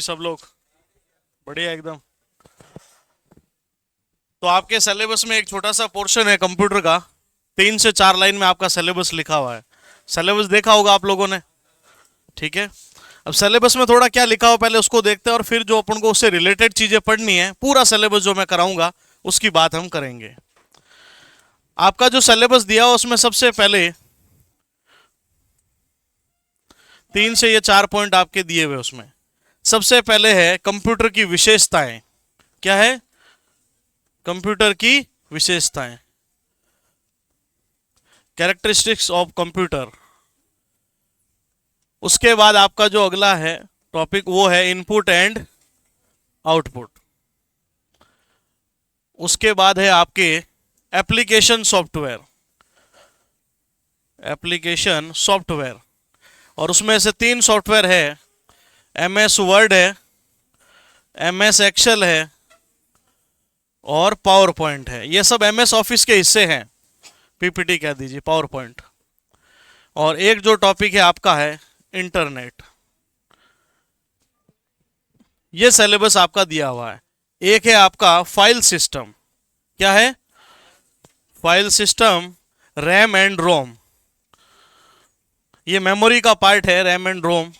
सब लोग बढ़िया एकदम। तो आपके सिलेबस में एक छोटा सा पोर्शन है कंप्यूटर का। 3 से 4 लाइन में आपका सिलेबस लिखा हुआ है। सिलेबस देखा होगा आप लोगों ने, ठीक है। अब सिलेबस में थोड़ा क्या लिखा हुआ पहले उसको देखते हैं और फिर जो अपन को उससे रिलेटेड चीजें पढ़नी है, पूरा सिलेबस जो मैं कराऊंगा उसकी बात हम करेंगे। आपका जो सिलेबस दिया हुआ उसमें सबसे पहले 3 से 4 पॉइंट आपके दिए हुए। उसमें सबसे पहले है कंप्यूटर की विशेषताएं। क्या है? कंप्यूटर की विशेषताएं, कैरेक्टरिस्टिक्स ऑफ कंप्यूटर। उसके बाद आपका जो अगला है टॉपिक वो है इनपुट एंड आउटपुट। उसके बाद है आपके एप्लीकेशन सॉफ्टवेयर, एप्लीकेशन सॉफ्टवेयर। और उसमें से 3 सॉफ्टवेयर है, MS वर्ड है, MS एक्सेल है और पावर पॉइंट है। ये सब MS ऑफिस के हिस्से हैं, PPT कह दीजिए, पावर पॉइंट। और एक जो टॉपिक है आपका है इंटरनेट। ये सिलेबस आपका दिया हुआ है। एक है आपका फाइल सिस्टम। क्या है? File system, RAM and ROM. ये मेमोरी का पार्ट है, RAM and ROM.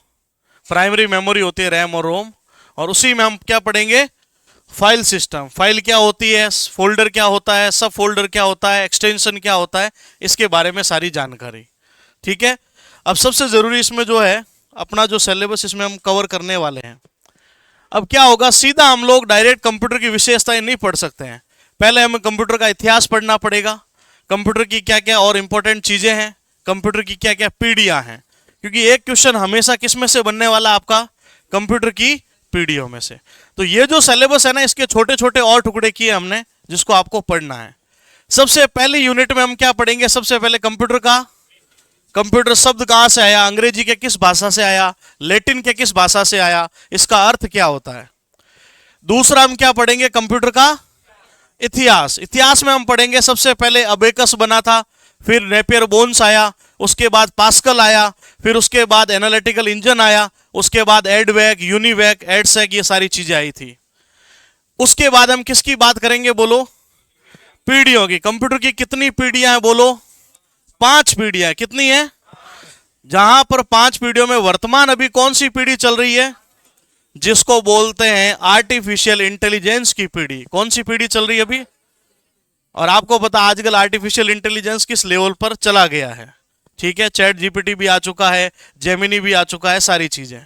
Primary memory होती है रैम और रोम, और उसी में हम क्या पढ़ेंगे? File system. फाइल क्या होती है, फोल्डर क्या होता है, सब फोल्डर क्या होता है, एक्सटेंशन क्या होता है, इसके बारे में सारी जानकारी। ठीक है। अब सबसे जरूरी इसमें जो है अपना जो सिलेबस इसमें हम कवर करने वाले हैं। अब क्या होगा, सीधा हम लोग डायरेक्ट कंप्यूटर की विशेषताएं नहीं पढ़ सकते हैं। पहले हमें कंप्यूटर का इतिहास पढ़ना पड़ेगा, कंप्यूटर की क्या क्या और इंपॉर्टेंट चीजें हैं, कंप्यूटर की क्या क्या पीढ़ियां हैं। क्योंकि एक क्वेश्चन हमेशा किस में से बनने वाला, आपका कंप्यूटर की पीढ़ियों में से। तो ये जो सिलेबस है ना, इसके छोटे छोटे और टुकड़े किए हमने जिसको आपको पढ़ना है। सबसे पहली यूनिट में हम क्या पढ़ेंगे? सबसे पहले कंप्यूटर का, कंप्यूटर शब्द कहां से आया, अंग्रेजी के किस भाषा से आया, लैटिन के किस भाषा से आया, इसका अर्थ क्या होता है। दूसरा हम क्या पढ़ेंगे? कंप्यूटर का इतिहास। इतिहास में हम पढ़ेंगे सबसे पहले अबेकस बना था, फिर नेपियर बोन्स आया, उसके बाद पास्कल आया, फिर उसके बाद एनालिटिकल इंजन आया, उसके बाद एडवैक, यूनिवैक, एडसेक, ये सारी चीजें आई थी। उसके बाद हम किसकी बात करेंगे? बोलो, पीढ़ियों की। कंप्यूटर की कितनी पीढ़ियां हैं? बोलो, 5 पीढ़ियां। कितनी है? जहां पर 5 पीढ़ियों में वर्तमान अभी कौन सी पीढ़ी चल रही है? जिसको बोलते हैं आर्टिफिशियल इंटेलिजेंस की पीढ़ी। कौन सी पीढ़ी चल रही है अभी? और आपको पता आजकल आर्टिफिशियल इंटेलिजेंस किस लेवल पर चला गया है। ठीक है, चैट जीपीटी भी आ चुका है, जेमिनी भी आ चुका है, सारी चीजें।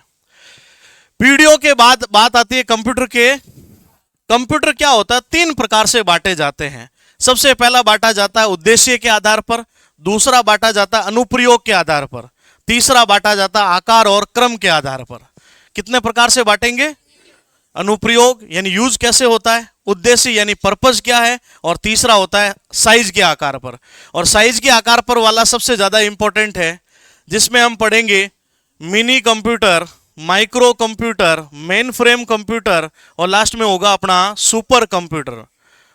पीढ़ियों के बाद बात आती है कंप्यूटर के। कंप्यूटर क्या होता है? 3 प्रकार से बांटे जाते हैं। सबसे पहला बांटा जाता है उद्देश्य के आधार पर, दूसरा बांटा जाता है अनुप्रयोग के आधार पर, तीसरा बांटा जाता है आकार और क्रम के आधार पर। कितने प्रकार से बांटेंगे? अनुप्रयोग यानी यूज कैसे होता है, उद्देश्य यानी पर्पज क्या है, और तीसरा होता है साइज के आकार पर। और साइज के आकार पर वाला सबसे ज्यादा इंपॉर्टेंट है, जिसमें हम पढ़ेंगे mini computer, micro computer, main frame computer, और लास्ट में होगा अपना सुपर कंप्यूटर।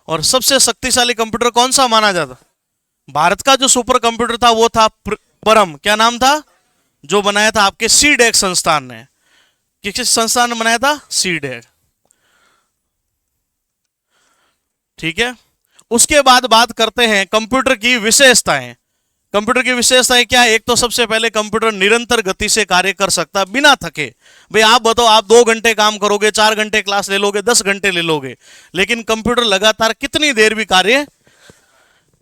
और सबसे शक्तिशाली कंप्यूटर कौन सा माना जाता? भारत का जो सुपर कंप्यूटर था वो था परम। क्या नाम था? जो बनाया था आपके सीडेक संस्थान ने। किस संस्थान ने बनाया था? सीडेक। ठीक है। उसके बाद बात करते हैं कंप्यूटर की विशेषताएं। कंप्यूटर की विशेषताएं क्या है? एक तो सबसे पहले कंप्यूटर निरंतर गति से कार्य कर सकता है बिना थके। भाई आप बताओ, आप 2 घंटे काम करोगे, 4 घंटे क्लास ले लोगे, 10 घंटे ले लोगे, लेकिन कंप्यूटर लगातार कितनी देर भी कार्य।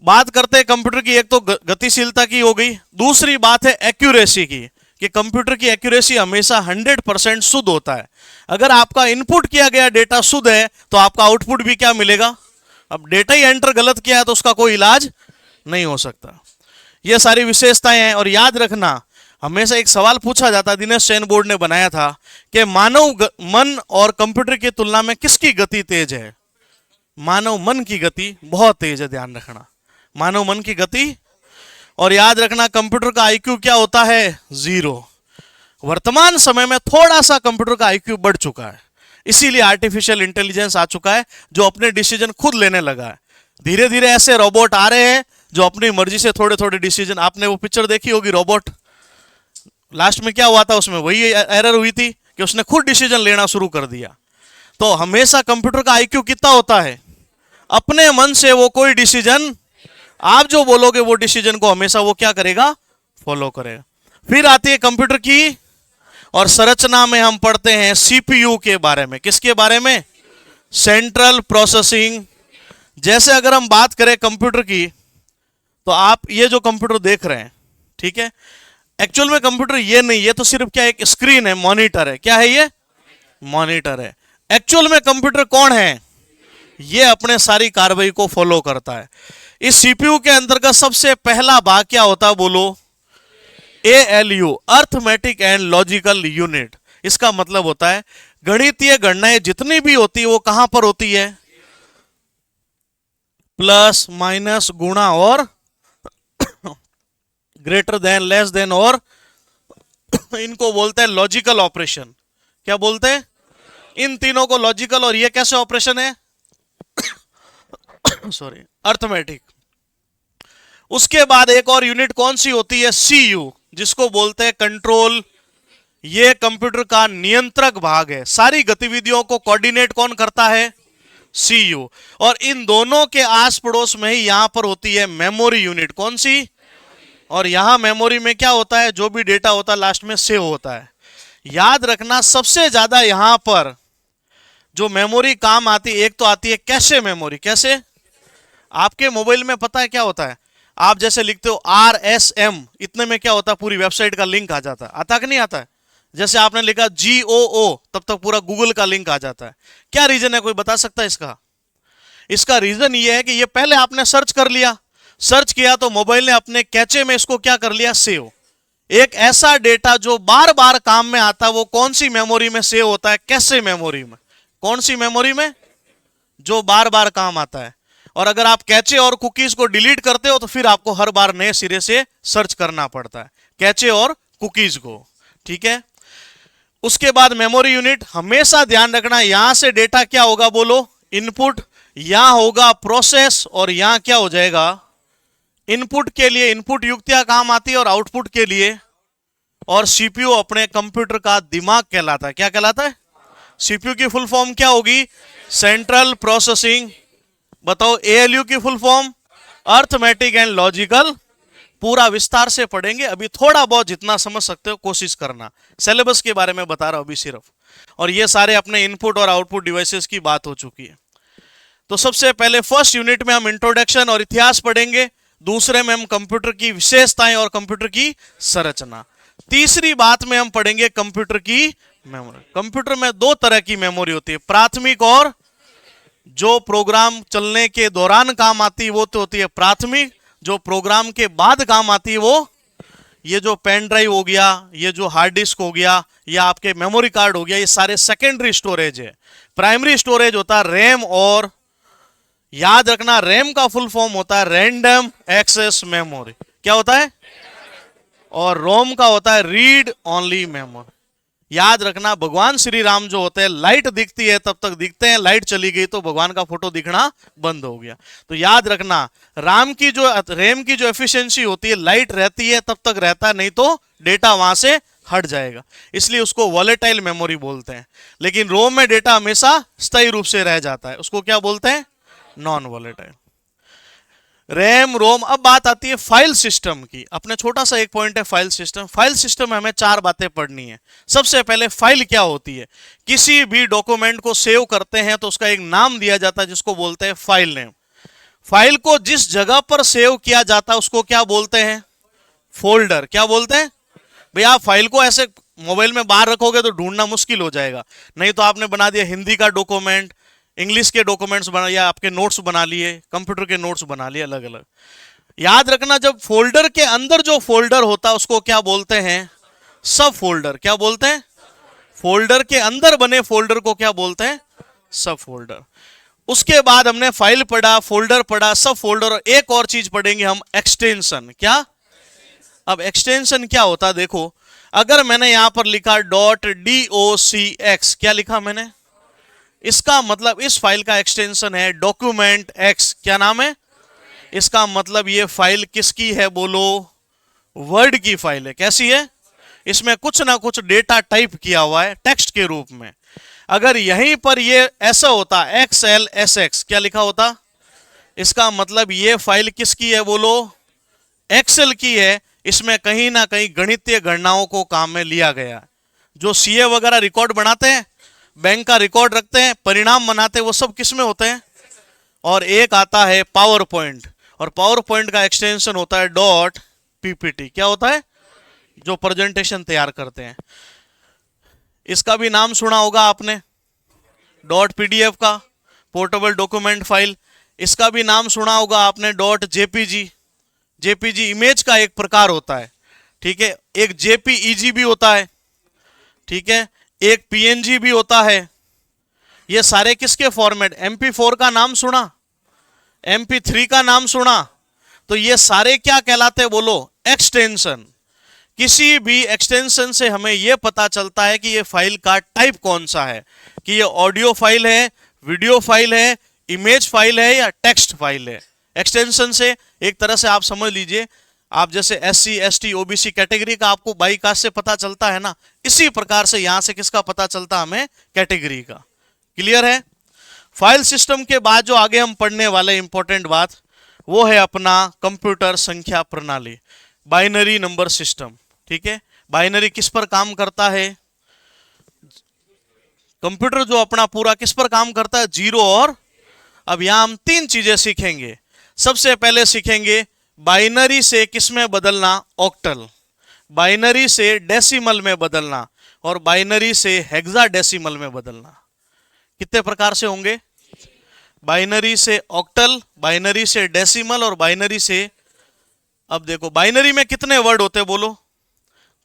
बात करते हैं कंप्यूटर की, एक तो गतिशीलता की हो गई, दूसरी बात है एक्यूरेसी की, कि कंप्यूटर की एक्यूरेसी हमेशा 100% शुद्ध होता है। अगर आपका इनपुट किया गया डेटा शुद्ध है तो आपका आउटपुट भी क्या मिलेगा। अब डेटा ही एंटर गलत किया है तो उसका कोई इलाज नहीं हो सकता। ये सारी विशेषताएं हैं। और याद रखना, हमेशा एक सवाल पूछा जाता, दिनेश चैन बोर्ड ने बनाया था, कि मानव मन और कंप्यूटर की तुलना में किसकी गति तेज है? मानव मन की गति बहुत तेज है, ध्यान रखना, मानव मन की गति। और याद रखना, कंप्यूटर का आईक्यू क्या होता है? 0। वर्तमान समय में थोड़ा सा कंप्यूटर का आईक्यू बढ़ चुका है, इसीलिए आर्टिफिशियल इंटेलिजेंस आ चुका है जो अपने डिसीजन खुद लेने लगा है। धीरे धीरे ऐसे रोबोट आ रहे हैं जो अपनी मर्जी से थोड़े थोड़े डिसीजन। आपने वो पिक्चर देखी होगी रोबोट, लास्ट में क्या हुआ था उसमें? वही एरर हुई थी कि कि उसने खुद डिसीजन लेना शुरू कर दिया। तो हमेशा कंप्यूटर का आईक्यू कितना होता है, अपने मन से वो कोई डिसीजन, आप जो बोलोगे वो डिसीजन को हमेशा वो क्या करेगा, फॉलो करेगा। फिर आती है कंप्यूटर की और संरचना में हम पढ़ते हैं सीपीयू के बारे में। किसके बारे में, सेंट्रल प्रोसेसिंग। जैसे अगर हम बात करें कंप्यूटर की, तो आप ये जो कंप्यूटर देख रहे हैं, ठीक है, एक्चुअल में कंप्यूटर ये नहीं, ये तो सिर्फ क्या एक स्क्रीन है, मॉनिटर है। क्या है ये, मॉनिटर है। एक्चुअल में कंप्यूटर कौन है, ये अपने सारी कार्रवाई को फॉलो करता है। इस सीपीयू के अंतर्गत सबसे पहला भाग क्या होता है, बोलो, ALU, arithmetic and logical unit. इसका मतलब होता है गणितीय गणनाएं जितनी भी होती है वो कहां पर होती है, प्लस माइनस गुणा और ग्रेटर देन लेस देन, और इनको बोलते हैं लॉजिकल ऑपरेशन। क्या बोलते हैं, इन तीनों को लॉजिकल, और ये कैसे ऑपरेशन है, सॉरी, अर्थमेटिक। उसके बाद एक और यूनिट कौन सी होती है, CU, जिसको बोलते हैं कंट्रोल। ये कंप्यूटर का नियंत्रक भाग है, सारी गतिविधियों को कोऑर्डिनेट कौन करता है, CU। और इन दोनों के आस पड़ोस में ही यहां पर होती है मेमोरी यूनिट। कौन सी, और यहां मेमोरी में क्या होता है, जो भी डेटा होता है लास्ट में सेव होता है। याद रखना सबसे ज्यादा यहां पर जो मेमोरी काम आती है, एक तो आती है कैशे मेमोरी। कैसे, आपके मोबाइल में पता है क्या होता है, आप जैसे लिखते हो RSM, इतने में क्या होता है, पूरी वेबसाइट का लिंक आ जाता है। आता कि नहीं आता है, जैसे आपने लिखा GOO, तब तक पूरा गूगल का लिंक आ जाता है। क्या रीजन है, कोई बता सकता है इसका? इसका रीजन ये है कि ये पहले आपने सर्च कर लिया, सर्च किया तो मोबाइल ने अपने कैचे में इसको क्या कर लिया, सेव। एक ऐसा डेटा जो बार बार काम में आता है, वो कौन सी मेमोरी में सेव होता है, कैशे मेमोरी में। कौन सी मेमोरी में, जो बार बार काम आता है। और अगर आप कैचे और कुकीज को डिलीट करते हो तो फिर आपको हर बार नए सिरे से सर्च करना पड़ता है कैचे और कुकीज को, ठीक है। उसके बाद मेमोरी यूनिट, हमेशा ध्यान रखना यहां से डेटा क्या होगा, बोलो, इनपुट, यहां होगा प्रोसेस, और यहां क्या हो जाएगा, इनपुट के लिए इनपुट युक्तियां काम आती है और आउटपुट के लिए। और सीपीयू अपने कंप्यूटर का दिमाग कहलाता है। क्या कहलाता है, सीपीयू की फुल फॉर्म क्या होगी, सेंट्रल प्रोसेसिंग। बताओ, ALU की full form, arithmetic and logical. पूरा विस्तार से पढ़ेंगे, अभी थोड़ा बहुत जितना समझ सकते हो कोशिश करना, सिलेबस के बारे में बता रहा हूं अभी सिर्फ। और ये सारे अपने इनपुट और आउटपुट डिवाइसेस की बात हो चुकी है। तो सबसे पहले फर्स्ट यूनिट में हम इंट्रोडक्शन और इतिहास पढ़ेंगे, दूसरे में हम कंप्यूटर की विशेषताएं और कंप्यूटर की संरचना, तीसरी बात में हम पढ़ेंगे कंप्यूटर की मेमोरी। कंप्यूटर में दो तरह की मेमोरी होती है, प्राथमिक और जो प्रोग्राम चलने के दौरान काम आती है वो तो होती है प्राथमिक, जो प्रोग्राम के बाद काम आती है वो, ये जो पेन ड्राइव हो गया, ये जो हार्ड डिस्क हो गया, या आपके मेमोरी कार्ड हो गया, ये सारे सेकेंडरी स्टोरेज है। प्राइमरी स्टोरेज होता है रैम, और याद रखना रैम का फुल फॉर्म होता है रैंडम एक्सेस मेमोरी। क्या होता है, और रोम का होता है रीड ओनली मेमोरी। याद रखना भगवान श्री राम जो होते हैं, लाइट दिखती है तब तक दिखते हैं, लाइट चली गई तो भगवान का फोटो दिखना बंद हो गया। तो याद रखना रैम की जो एफिशिएंसी होती है, लाइट रहती है तब तक रहता है, नहीं तो डेटा वहां से हट जाएगा, इसलिए उसको वॉलेटाइल मेमोरी बोलते हैं। लेकिन रोम में डेटा हमेशा स्थायी रूप से रह जाता है, उसको क्या बोलते हैं, नॉन वॉलेटाइल। रैम, रोम। अब बात आती है फाइल सिस्टम की, अपने छोटा सा एक पॉइंट है फाइल सिस्टम। फाइल सिस्टम में हमें चार बातें पढ़नी है। सबसे पहले फाइल क्या होती है, किसी भी डॉक्यूमेंट को सेव करते हैं तो उसका एक नाम दिया जाता है जिसको बोलते हैं फाइल नेम। फाइल को जिस जगह पर सेव किया जाता है उसको क्या बोलते हैं, फोल्डर। क्या बोलते हैं भैया, आप फाइल को ऐसे मोबाइल में बाहर रखोगे तो ढूंढना मुश्किल हो जाएगा, नहीं तो आपने बना दिया हिंदी का डॉक्यूमेंट, इंग्लिश के डॉक्यूमेंट्स बना, या आपके नोट्स बना लिए, कंप्यूटर के नोट्स बना लिए अलग अलग। याद रखना जब फोल्डर के अंदर जो फोल्डर होता है उसको क्या बोलते हैं, सब फोल्डर। क्या बोलते हैं, फोल्डर के अंदर बने फोल्डर को क्या बोलते हैं, सब फोल्डर। उसके बाद हमने फाइल पढ़ा, फोल्डर पढ़ा, सब फोल्डर, और एक और चीज पढ़ेंगे हम, एक्सटेंशन। क्या, अब एक्सटेंशन क्या होता है, देखो अगर मैंने यहां पर लिखा .docx, क्या लिखा मैंने, इसका मतलब इस फाइल का एक्सटेंशन है डॉक्यूमेंट एक्स। क्या नाम है, इसका मतलब ये फाइल किसकी है, बोलो, वर्ड की फाइल है। कैसी है, इसमें कुछ ना कुछ डेटा टाइप किया हुआ है टेक्स्ट के रूप में। अगर यहीं पर ये ऐसा होता XLSX, क्या लिखा होता, इसका मतलब ये फाइल किसकी है बोलो, एक्सेल की है। इसमें कहीं ना कहीं गणितीय गणनाओं को काम में लिया गया है। जो सीए वगैरह रिकॉर्ड बनाते हैं, बैंक का रिकॉर्ड रखते हैं, परिणाम बनाते हैं, वो सब किस में होते हैं। और एक आता है पावर पॉइंट, और पावर पॉइंट का एक्सटेंशन होता है डॉट पीपीटी। क्या होता है, जो प्रेजेंटेशन तैयार करते हैं। इसका भी नाम सुना होगा आपने, डॉट पीडीएफ का, पोर्टेबल डॉक्यूमेंट फाइल। इसका भी नाम सुना होगा आपने, डॉट जेपीजी। जेपीजी इमेज का एक प्रकार होता है, ठीक है। एक जेपीईजी भी होता है, ठीक है। एक पीएनजी भी होता है। ये सारे किसके फॉर्मेट, MP4 का नाम सुना, MP3 का नाम सुना, तो ये सारे क्या कहलाते हैं बोलो, एक्सटेंशन। किसी भी एक्सटेंशन से हमें यह पता चलता है कि ये फाइल का टाइप कौन सा है, कि ये ऑडियो फाइल है, वीडियो फाइल है, इमेज फाइल है या टेक्स्ट फाइल है। एक्सटेंशन से एक तरह से आप समझ लीजिए, आप जैसे SC ST OBC कैटेगरी का आपको बाई कास्ट से पता चलता है ना, इसी प्रकार से यहां से किसका पता चलता हमें, कैटेगरी का। क्लियर है। फाइल सिस्टम के बाद जो आगे हम पढ़ने वाले इंपॉर्टेंट बात, वो है अपना कंप्यूटर संख्या प्रणाली, बाइनरी नंबर सिस्टम। ठीक है, बाइनरी किस पर काम करता है, कंप्यूटर जो अपना पूरा किस पर काम करता है, जीरो और। अब यहां हम तीन चीजें सीखेंगे। सबसे पहले सीखेंगे बाइनरी से किस में बदलना, ऑक्टल, बाइनरी से डेसिमल में बदलना, और बाइनरी से हेक्साडेसिमल में बदलना। कितने प्रकार से होंगे, बाइनरी से ऑक्टल, बाइनरी से डेसिमल और बाइनरी से। अब देखो बाइनरी में कितने वर्ड होते हैं बोलो,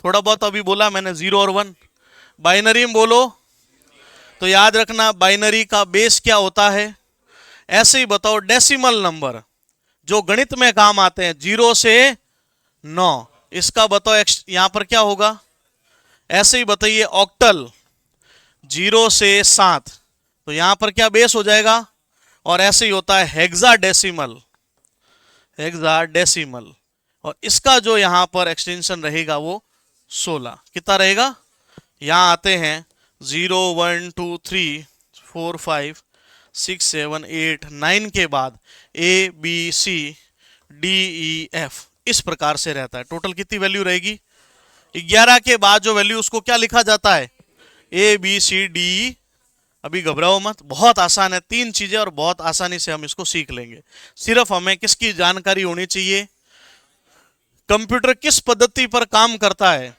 थोड़ा बहुत अभी बोला मैंने, 0 और 1। बाइनरी में बोलो तो याद रखना बाइनरी का बेस क्या होता है। ऐसे ही बताओ डेसिमल नंबर जो गणित में काम आते हैं, 0 से 9, इसका बताओ यहां पर क्या होगा। ऐसे ही बताइए ऑक्टल 0 से 7, तो यहां पर क्या बेस हो जाएगा। और ऐसे ही होता है हेक्साडेसिमल, हेक्साडेसिमल, और इसका जो यहां पर एक्सटेंशन रहेगा वो 16। कितना रहेगा, यहां आते हैं 0 1 2 3 4 5 6 7 8 9 के बाद ABCDEF, इस प्रकार से रहता है। टोटल कितनी वैल्यू रहेगी, 11 के बाद जो वैल्यू उसको क्या लिखा जाता है, ABCDE। अभी घबराओ मत, बहुत आसान है, तीन चीजें और बहुत आसानी से हम इसको सीख लेंगे। सिर्फ हमें किसकी जानकारी होनी चाहिए, कंप्यूटर किस पद्धति पर काम करता है।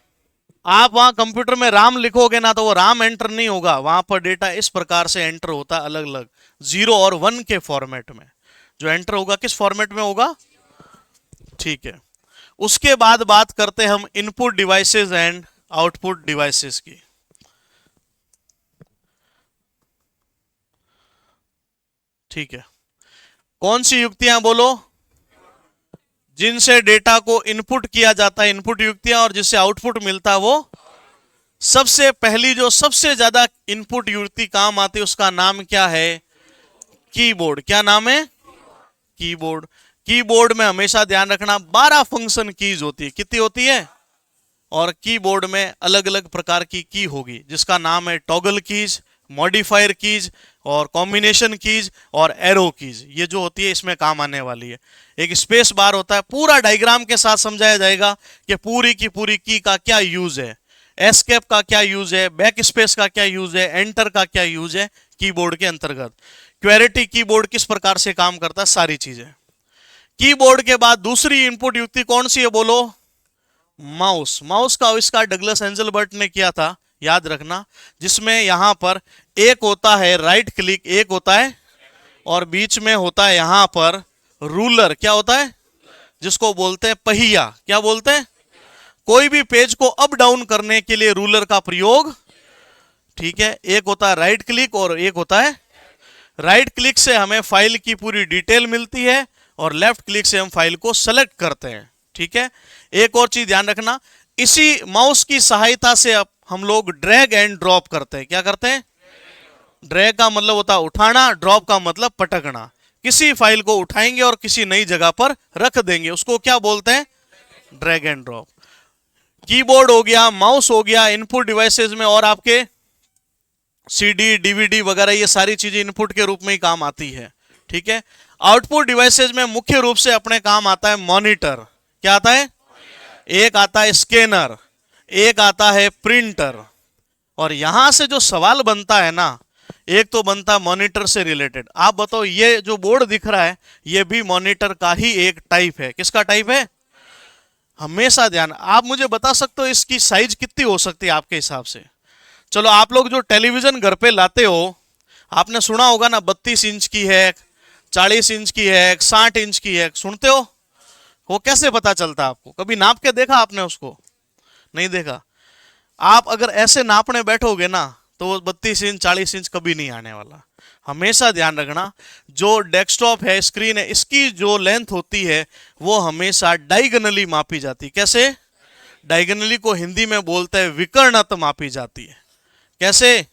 आप वहां कंप्यूटर में राम लिखोगे ना तो वो राम एंटर नहीं होगा, वहां पर डेटा इस प्रकार से एंटर होता है, अलग अलग 0 और 1 के फॉर्मेट में। जो एंटर होगा किस फॉर्मेट में होगा, ठीक है। उसके बाद बात करते हैं हम input devices and output devices की। ठीक है, कौन सी युक्तियां बोलो, जिनसे डेटा को इनपुट किया जाता है, इनपुट युक्तियां, और जिससे आउटपुट मिलता है वो। सबसे पहली जो सबसे ज्यादा इनपुट युक्ति काम आती है उसका नाम क्या है, कीबोर्ड। क्या नाम है, कीबोर्ड। कीबोर्ड में हमेशा ध्यान रखना 12 फंक्शन कीज होती है। कितनी होती है, और कीबोर्ड में अलग अलग प्रकार की की होगी, जिसका नाम है टॉगल कीज, मॉडिफायर कीज, और कॉम्बिनेशन कीज, और एरो कीज। ये जो होती है इसमें काम आने वाली है। एक स्पेस बार होता है, पूरा डायग्राम के साथ समझाया जाएगा कि पूरी की पूरी की का क्या यूज है, एस्केप का क्या यूज है, बैक स्पेस का क्या यूज है, एंटर का क्या यूज है कीबोर्ड के अंतर्गत। क्वेरिटी कीबोर्ड किस प्रकार से काम करता है, सारी चीजें। कीबोर्ड के बाद दूसरी इनपुट युक्ति कौन सी है बोलो, माउस। माउस का आविष्कार डगलस एंजलबर्ट ने किया था, याद रखना, जिसमें यहां पर एक होता है राइट क्लिक, एक होता है, और बीच में होता है यहां पर रूलर। क्या होता है, जिसको बोलते हैं पहिया। क्या बोलते हैं, कोई भी पेज को अप डाउन करने के लिए रूलर का प्रयोग। ठीक है, एक होता है राइट क्लिक और एक होता है, राइट क्लिक से हमें फाइल की पूरी डिटेल मिलती है, और लेफ्ट क्लिक से हम फाइल को सेलेक्ट करते हैं। ठीक है, एक और चीज ध्यान रखना, इसी माउस की सहायता से अब हम लोग ड्रैग एंड ड्रॉप करते हैं। क्या करते हैं, ड्रैग का मतलब होता है उठाना, ड्रॉप का मतलब पटकना। किसी फाइल को उठाएंगे और किसी नई जगह पर रख देंगे, उसको क्या बोलते हैं, ड्रैग एंड ड्रॉप। कीबोर्ड हो गया, माउस हो गया, इनपुट डिवाइसेस में, और आपके सीडी डीवीडी वगैरह ये सारी चीजें इनपुट के रूप में ही काम आती है। ठीक है। आउटपुट डिवाइसेस में मुख्य रूप से अपने काम आता है मॉनिटर। क्या आता है? एक आता है स्कैनर, एक आता है प्रिंटर। और यहां से जो सवाल बनता है ना, एक तो बनता है मॉनिटर से रिलेटेड। आप बताओ, ये जो बोर्ड दिख रहा है ये भी मॉनिटर का ही एक टाइप है। किसका टाइप है? हमेशा ध्यान, आप मुझे बता सकते हो इसकी साइज कितनी हो सकती है आपके हिसाब से? चलो, आप लोग जो टेलीविजन घर पे लाते हो, आपने सुना होगा ना 32 इंच की है, 40 इंच की है, 60 इंच की है, सुनते हो? वो कैसे पता चलता है आपको? कभी नाप के देखा आपने उसको? नहीं देखा। आप अगर ऐसे नापने बैठोगे ना तो वो 32 इंच 40 इंच कभी नहीं आने वाला। हमेशा ध्यान रखना, जो डेस्कटॉप है, स्क्रीन है, इसकी जो लेंथ होती है वो हमेशा डायगोनली मापी जाती है। कैसे? डायगोनली को हिंदी में बोलते हैं विकर्णत मापी जाती है। कैसे?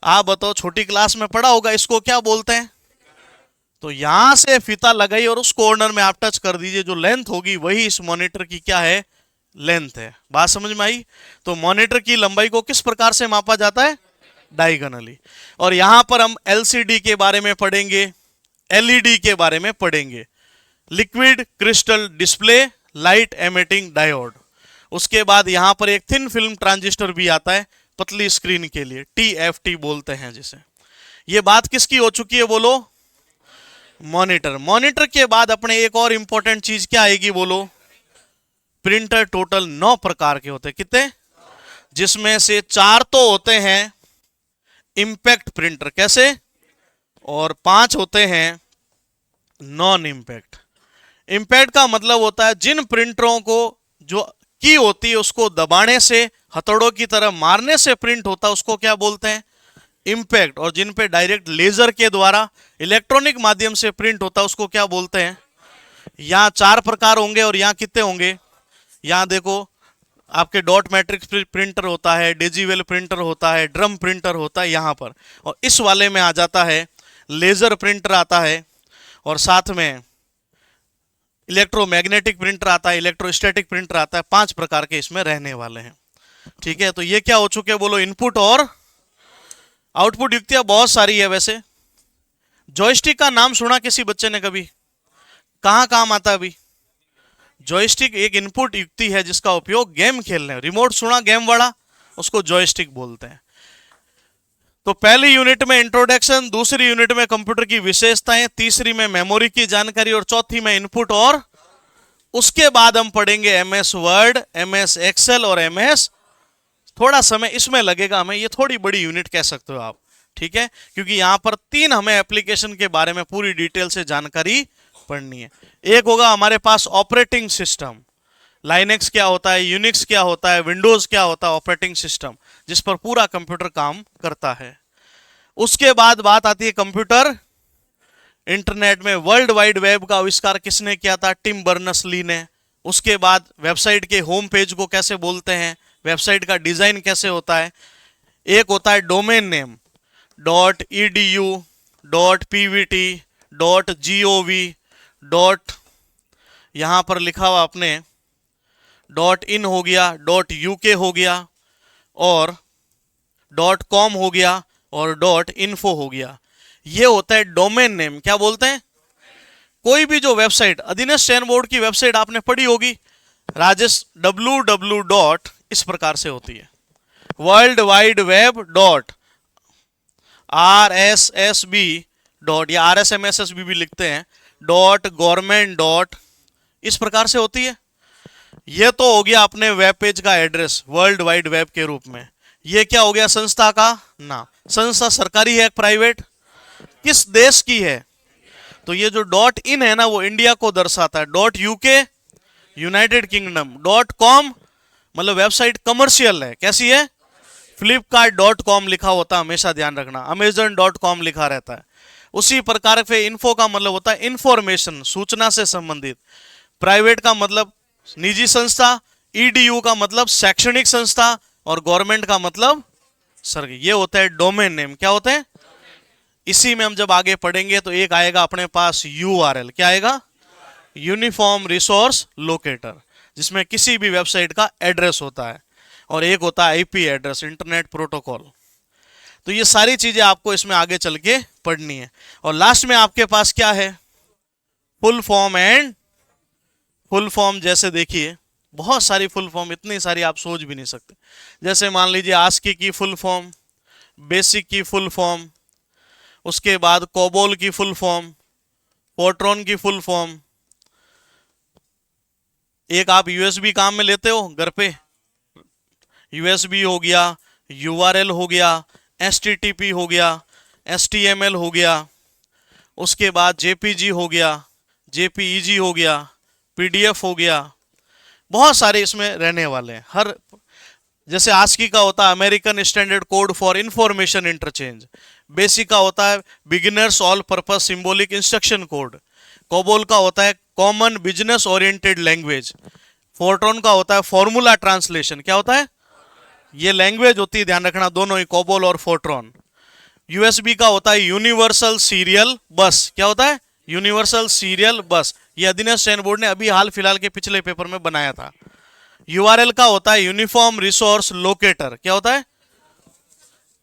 आप बताओ, छोटी क्लास में पढ़ा होगा, इसको क्या बोलते हैं? तो यहां से फीता लगाई और उस कॉर्नर में आप टच कर दीजिए, जो लेंथ होगी वही इस मॉनिटर की क्या है? लेंथ है। बात समझ में आई? तो मॉनिटर की लंबाई को किस प्रकार से मापा जाता है? डायगोनली। और यहां पर हम एलसीडी के बारे में पढ़ेंगे, एलईडी के बारे में पढ़ेंगे, liquid crystal display light emitting diode. उसके बाद यहां पर एक थिन फिल्म ट्रांजिस्टर भी आता है पतली स्क्रीन के लिए, टीएफटी बोलते हैं जिसे। ये बात किसकी हो चुकी है बोलो? मॉनिटर। मॉनिटर के बाद अपने एक और इंपॉर्टेंट चीज क्या आएगी बोलो? प्रिंटर। टोटल 9 प्रकार के होते हैं। कितने? जिसमें से 4 तो होते हैं इंपैक्ट प्रिंटर। कैसे? और 5 होते हैं नॉन इंपैक्ट। इंपैक्ट का मतलब होता है जिन प्रिंटरों को जो की होती है उसको दबाने से, हथौड़ों की तरह मारने से प्रिंट होता है, उसको क्या बोलते हैं? इंपैक्ट। और जिन पे डायरेक्ट लेजर के द्वारा इलेक्ट्रॉनिक माध्यम से प्रिंट होता है उसको क्या बोलते हैं? यहां 4 प्रकार होंगे और यहां कितने होंगे? यहां देखो, आपके डॉट मैट्रिक्स प्रिंटर होता है, डिजिटल प्रिंटर होता है, ड्रम प्रिंटर होता है यहां पर। और इस वाले में आ जाता है लेजर प्रिंटर आता है, और साथ में इलेक्ट्रोमैग्नेटिक प्रिंटर आता है, इलेक्ट्रोस्टैटिक प्रिंटर आता है। 5 प्रकार के इसमें रहने वाले हैं। ठीक है। तो ये क्या हो चुके बोलो? इनपुट और आउटपुट युक्तियां बहुत सारी है। वैसे जॉयस्टिक का नाम सुना किसी बच्चे ने कभी? कहां काम आता है अभी? जॉयस्टिक एक इनपुट युक्ति है जिसका उपयोग गेम खेलने, रिमोट सुना गेम वाला, उसको जॉयस्टिक बोलते हैं। तो पहली यूनिट में इंट्रोडक्शन, दूसरी यूनिट में कंप्यूटर की विशेषताएं, तीसरी में मेमोरी की जानकारी, और चौथी में इनपुट। और उसके बाद हम पढ़ेंगे एमएस वर्ड, एमएस एक्सेल और एमएस। थोड़ा समय इसमें लगेगा हमें, ये थोड़ी बड़ी यूनिट कह सकते हो आप। ठीक है, क्योंकि यहां पर 3 हमें एप्लीकेशन के बारे में पूरी डिटेल से जानकारी पढ़नी है। एक होगा हमारे पास ऑपरेटिंग सिस्टम, लाइनेक्स क्या होता है, यूनिक्स क्या होता है, विंडोज क्या होता है, ऑपरेटिंग सिस्टम जिस पर पूरा कंप्यूटर काम करता है। उसके बाद बात आती है कंप्यूटर। इंटरनेट में वर्ल्ड वाइड वेब का आविष्कार किसने किया था? टिम बर्नर्स-ली ने। उसके बाद वेबसाइट के होम पेज को कैसे बोलते हैं, वेबसाइट का डिजाइन कैसे होता है। एक होता है domain name, .edu, .pvt, .gov, dot यहां पर लिखा हुआ अपने .in हो गया, .uk हो गया, और .com हो गया, और .info हो गया। ये होता है डोमेन नेम। क्या बोलते हैं? कोई भी जो वेबसाइट, अधीनस्थ स्टैंड बोर्ड की वेबसाइट आपने पढ़ी होगी, राजेश www. इस प्रकार से होती है। World wide web .RSSB. या RSMSSB भी लिखते हैं, .government. इस प्रकार से होती है। ये तो हो गया अपने वेब पेज का एड्रेस वर्ल्ड वाइड वेब के रूप में। ये क्या हो गया? संस्था का नाम। संस्था सरकारी है, प्राइवेट, किस देश की है? तो ये जो .in है ना वो इंडिया को दर्शाता है। .uk United kingdom. .com मतलब वेबसाइट कमर्शियल है। कैसी है? flipkart.com लिखा होता है, हमेशा ध्यान रखना। amazon.com लिखा रहता है। उसी प्रकार से इन्फो का मतलब होता है इंफॉर्मेशन, सूचना से संबंधित। प्राइवेट का मतलब निजी संस्था, ईडीयू का मतलब शैक्षणिक संस्था, और गवर्नमेंट का मतलब सरकारी। ये होता है डोमेन नेम। क्या होते हैं? इसी में हम जब आगे पढ़ेंगे तो एक आएगा अपने पास यूआरएल। क्या आएगा? Uniform resource locator. जिसमें किसी भी वेबसाइट का एड्रेस होता है, और एक होता है आईपी एड्रेस, इंटरनेट प्रोटोकॉल। तो ये सारी चीजें आपको इसमें आगे चल के पढ़नी है। और लास्ट में आपके पास क्या है, full form and full form. जैसे देखिए बहुत सारी फुल फॉर्म, इतनी सारी आप सोच भी नहीं सकते। जैसे मान लीजिए आस्की की फुल फॉर्म, बेसिक की फुल फॉर्म, उसके बाद कोबोल की फुल फॉर्म, फोर्ट्रॉन की फुल फॉर्म। एक आप यूएसबी काम में लेते हो घर पे, यूएसबी हो गया, यूआरएल हो गया, एचटीटीपी हो गया, एचटीएमएल हो गया, उसके बाद जेपीजी हो गया, जेपीईजी हो गया, पीडीएफ हो गया। बहुत सारे इसमें रहने वाले हैं। हर जैसे आस्की का होता है American standard code for information interchange, basic का होता है beginners all purpose symbolic instruction code, COBOL का होता है common business oriented language, Fortran का होता है फॉर्मूला ट्रांसलेशन। क्या होता है, ये लैंग्वेज होती है, ध्यान रखना दोनों ही, कोबोल और फोर्ट्रॉन। यूएसबी का होता है यूनिवर्सल सीरियल बस। क्या होता है, यूनिवर्सल सीरियल बस। ये अधीनस्थ चयन बोर्ड ने अभी हाल फिलहाल के पिछले पेपर में बनाया था। यूआरएल का होता है यूनिफॉर्म रिसोर्स लोकेटर। क्या होता है,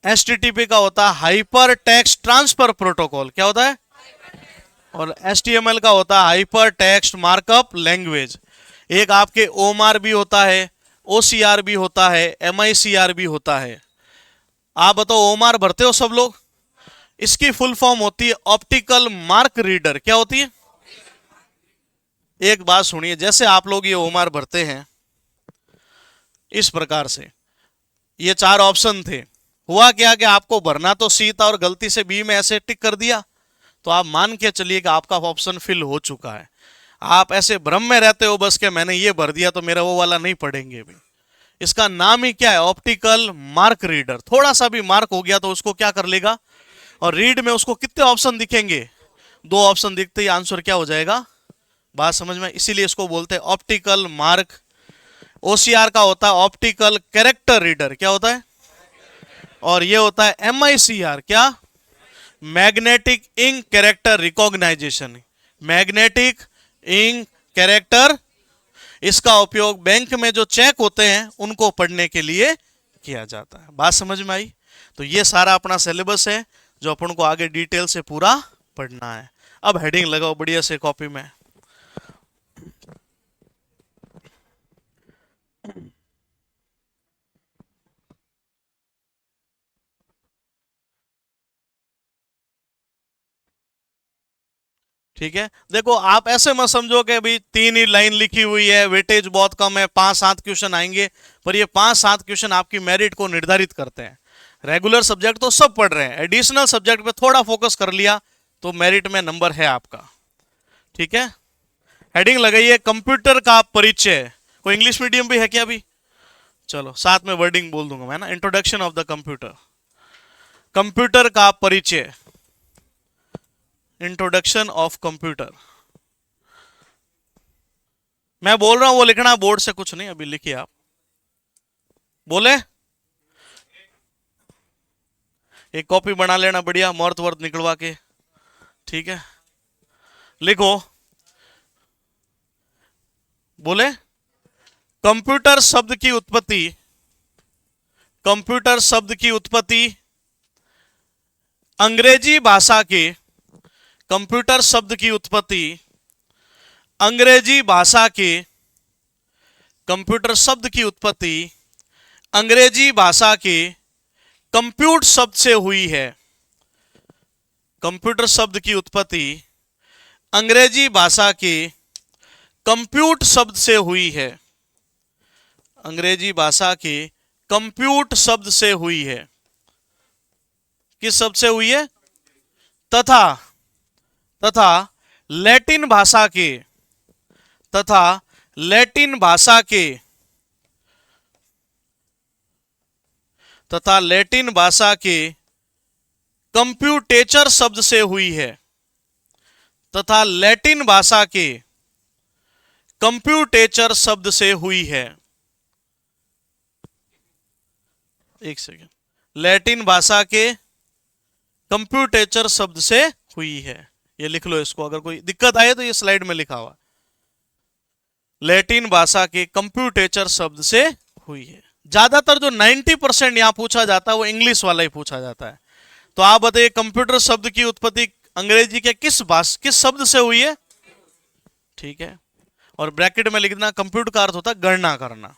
एचटीटीपी का होता है हाइपर टेक्स्ट ट्रांसफर प्रोटोकॉल। क्या होता है, और एचटीएमएल का होता है हाइपर टेक्स्ट मार्कअप लैंग्वेज। एक आपके ओमार भी होता है, ओसीआर भी होता है, एमआईसीआर भी होता है। आप बताओ ओमार भरते हो सब लोग? इसकी फुल फॉर्म होती है ऑप्टिकल मार्क रीडर। क्या होती है, एक बात सुनिए, जैसे आप लोग ये ओमार भरते हैं इस प्रकार से, ये 4 ऑप्शन थे, हुआ क्या कि आपको भरना तो सी था और गलती से बी में ऐसे टिक कर दिया, तो आप मान के चलिए कि आपका ऑप्शन फिल हो चुका है। आप ऐसे भ्रम में रहते हो बस कि मैंने ये भर दिया तो मेरा वो वाला नहीं पढ़ेंगे भी। इसका नाम ही क्या है, ऑप्टिकल मार्क रीडर। थोड़ा सा भी मार्क हो गया तो उसको क्या कर लेगा, और रीड में उसको कितने ऑप्शन दिखेंगे, 2 ऑप्शन दिखते ही आंसर क्या हो जाएगा। बात समझ में, इसीलिए इसको बोलते हैं ऑप्टिकल मार्क। ओसीआर का होता है ऑप्टिकल कैरेक्टर रीडर। क्या होता है, और ये होता है एमआईसीआर, क्या, magnetic ink character recognization. Magnetic ink character, इसका उपयोग बैंक में जो चेक होते हैं उनको पढ़ने के लिए किया जाता है। बात समझ में आई? तो ये सारा अपना सिलेबस है जो अपन को आगे डिटेल से पूरा पढ़ना है। अब हेडिंग लगाओ बढ़िया से कॉपी में। ठीक है, देखो आप ऐसे मत समझो कि अभी 3 ही लाइन लिखी हुई है, वेटेज बहुत कम है, 5-7 क्वेश्चन आएंगे, पर ये 5-7 क्वेश्चन आपकी मेरिट को निर्धारित करते हैं। रेगुलर सब्जेक्ट तो सब पढ़ रहे हैं, एडिशनल सब्जेक्ट पे थोड़ा फोकस कर लिया तो मेरिट में नंबर है आपका। ठीक है, हेडिंग लगाइए कंप्यूटर का परिचय। कोई इंग्लिश मीडियम भी है क्या अभी? चलो साथ में वर्डिंग बोल दूंगा मैं ना, introduction of the computer, computer का परिचय, इंट्रोडक्शन ऑफ कंप्यूटर। मैं बोल रहा हूं वो लिखना बोर्ड से, कुछ नहीं, अभी लिखिए आप। बोले एक कॉपी बना लेना बढ़िया, मुहूर्त वर्त निकलवा के। ठीक है, लिखो। बोले कंप्यूटर शब्द की उत्पत्ति, कंप्यूटर शब्द की उत्पत्ति अंग्रेजी भाषा के, कंप्यूटर शब्द की उत्पत्ति अंग्रेजी भाषा के, कंप्यूटर शब्द की उत्पत्ति अंग्रेजी भाषा के कंप्यूट शब्द से हुई है। कंप्यूटर शब्द की उत्पत्ति अंग्रेजी भाषा के कंप्यूट शब्द से हुई है, अंग्रेजी भाषा के कंप्यूट शब्द से हुई है। किस शब्द से हुई है? तथा, तथा लैटिन भाषा के, तथा लैटिन भाषा के, तथा लैटिन भाषा के कंप्यूटेचर शब्द से हुई है, तथा लैटिन भाषा के कंप्यूटेचर शब्द से हुई है। एक सेकेंड, लैटिन भाषा के कंप्यूटेचर शब्द से हुई है, ये लिख लो इसको, अगर कोई दिक्कत आए तो ये स्लाइड में लिखा हुआ। लैटिन भाषा के कंप्यूटेचर शब्द से हुई है। ज्यादातर जो 90% यहां पूछा जाता है वो इंग्लिश वाला ही पूछा जाता है। तो आप बताइए कंप्यूटर शब्द की उत्पत्ति अंग्रेजी के किस शब्द से हुई है? ठीक है, और ब्रैकेट में लिखना कंप्यूट का अर्थ होता है गणना करना।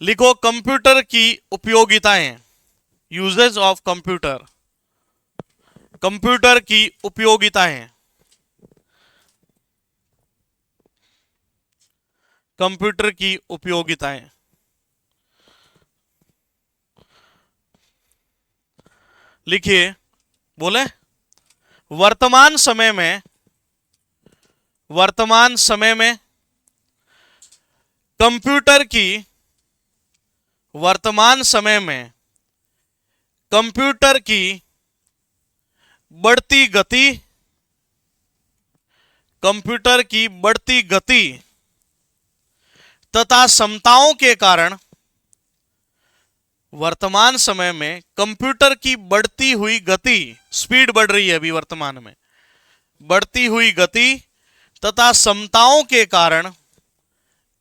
लिखो कंप्यूटर की उपयोगिताएं, यूजेज ऑफ कंप्यूटर, कंप्यूटर की उपयोगिताएं, कंप्यूटर की उपयोगिताएं। लिखिए, बोले वर्तमान समय में कंप्यूटर की वर्तमान समय में कंप्यूटर की बढ़ती गति, कंप्यूटर की बढ़ती गति तथा क्षमताओं के कारण, वर्तमान समय में कंप्यूटर की बढ़ती हुई गति, स्पीड बढ़ रही है अभी वर्तमान में, बढ़ती हुई गति तथा क्षमताओं के कारण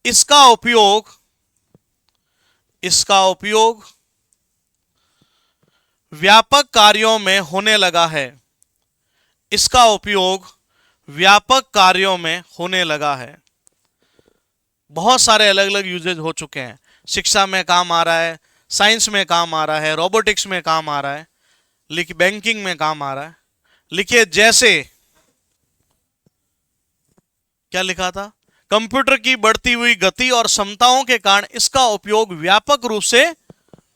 इसका उपयोग व्यापक कार्यों में होने लगा है। इसका उपयोग व्यापक कार्यों में होने लगा है। बहुत सारे अलग अलग यूजेज हो चुके हैं। शिक्षा में काम आ रहा है, साइंस में काम आ रहा है, रोबोटिक्स में काम आ रहा है, लिखिए बैंकिंग में काम आ रहा है। लिखिए जैसे, क्या लिखा था? कंप्यूटर की बढ़ती हुई गति और क्षमताओं के कारण इसका उपयोग व्यापक रूप से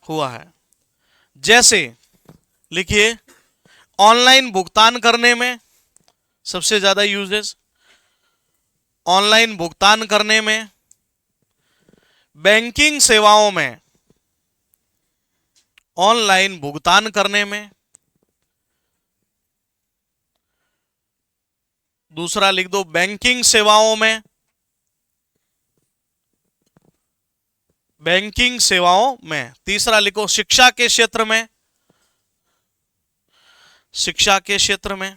हुआ है। जैसे लिखिए ऑनलाइन भुगतान करने में सबसे ज्यादा यूजेस, ऑनलाइन भुगतान करने में, बैंकिंग सेवाओं में, ऑनलाइन भुगतान करने में। दूसरा लिख दो बैंकिंग सेवाओं में, बैंकिंग सेवाओं में। तीसरा लिखो शिक्षा के क्षेत्र में, शिक्षा के क्षेत्र में,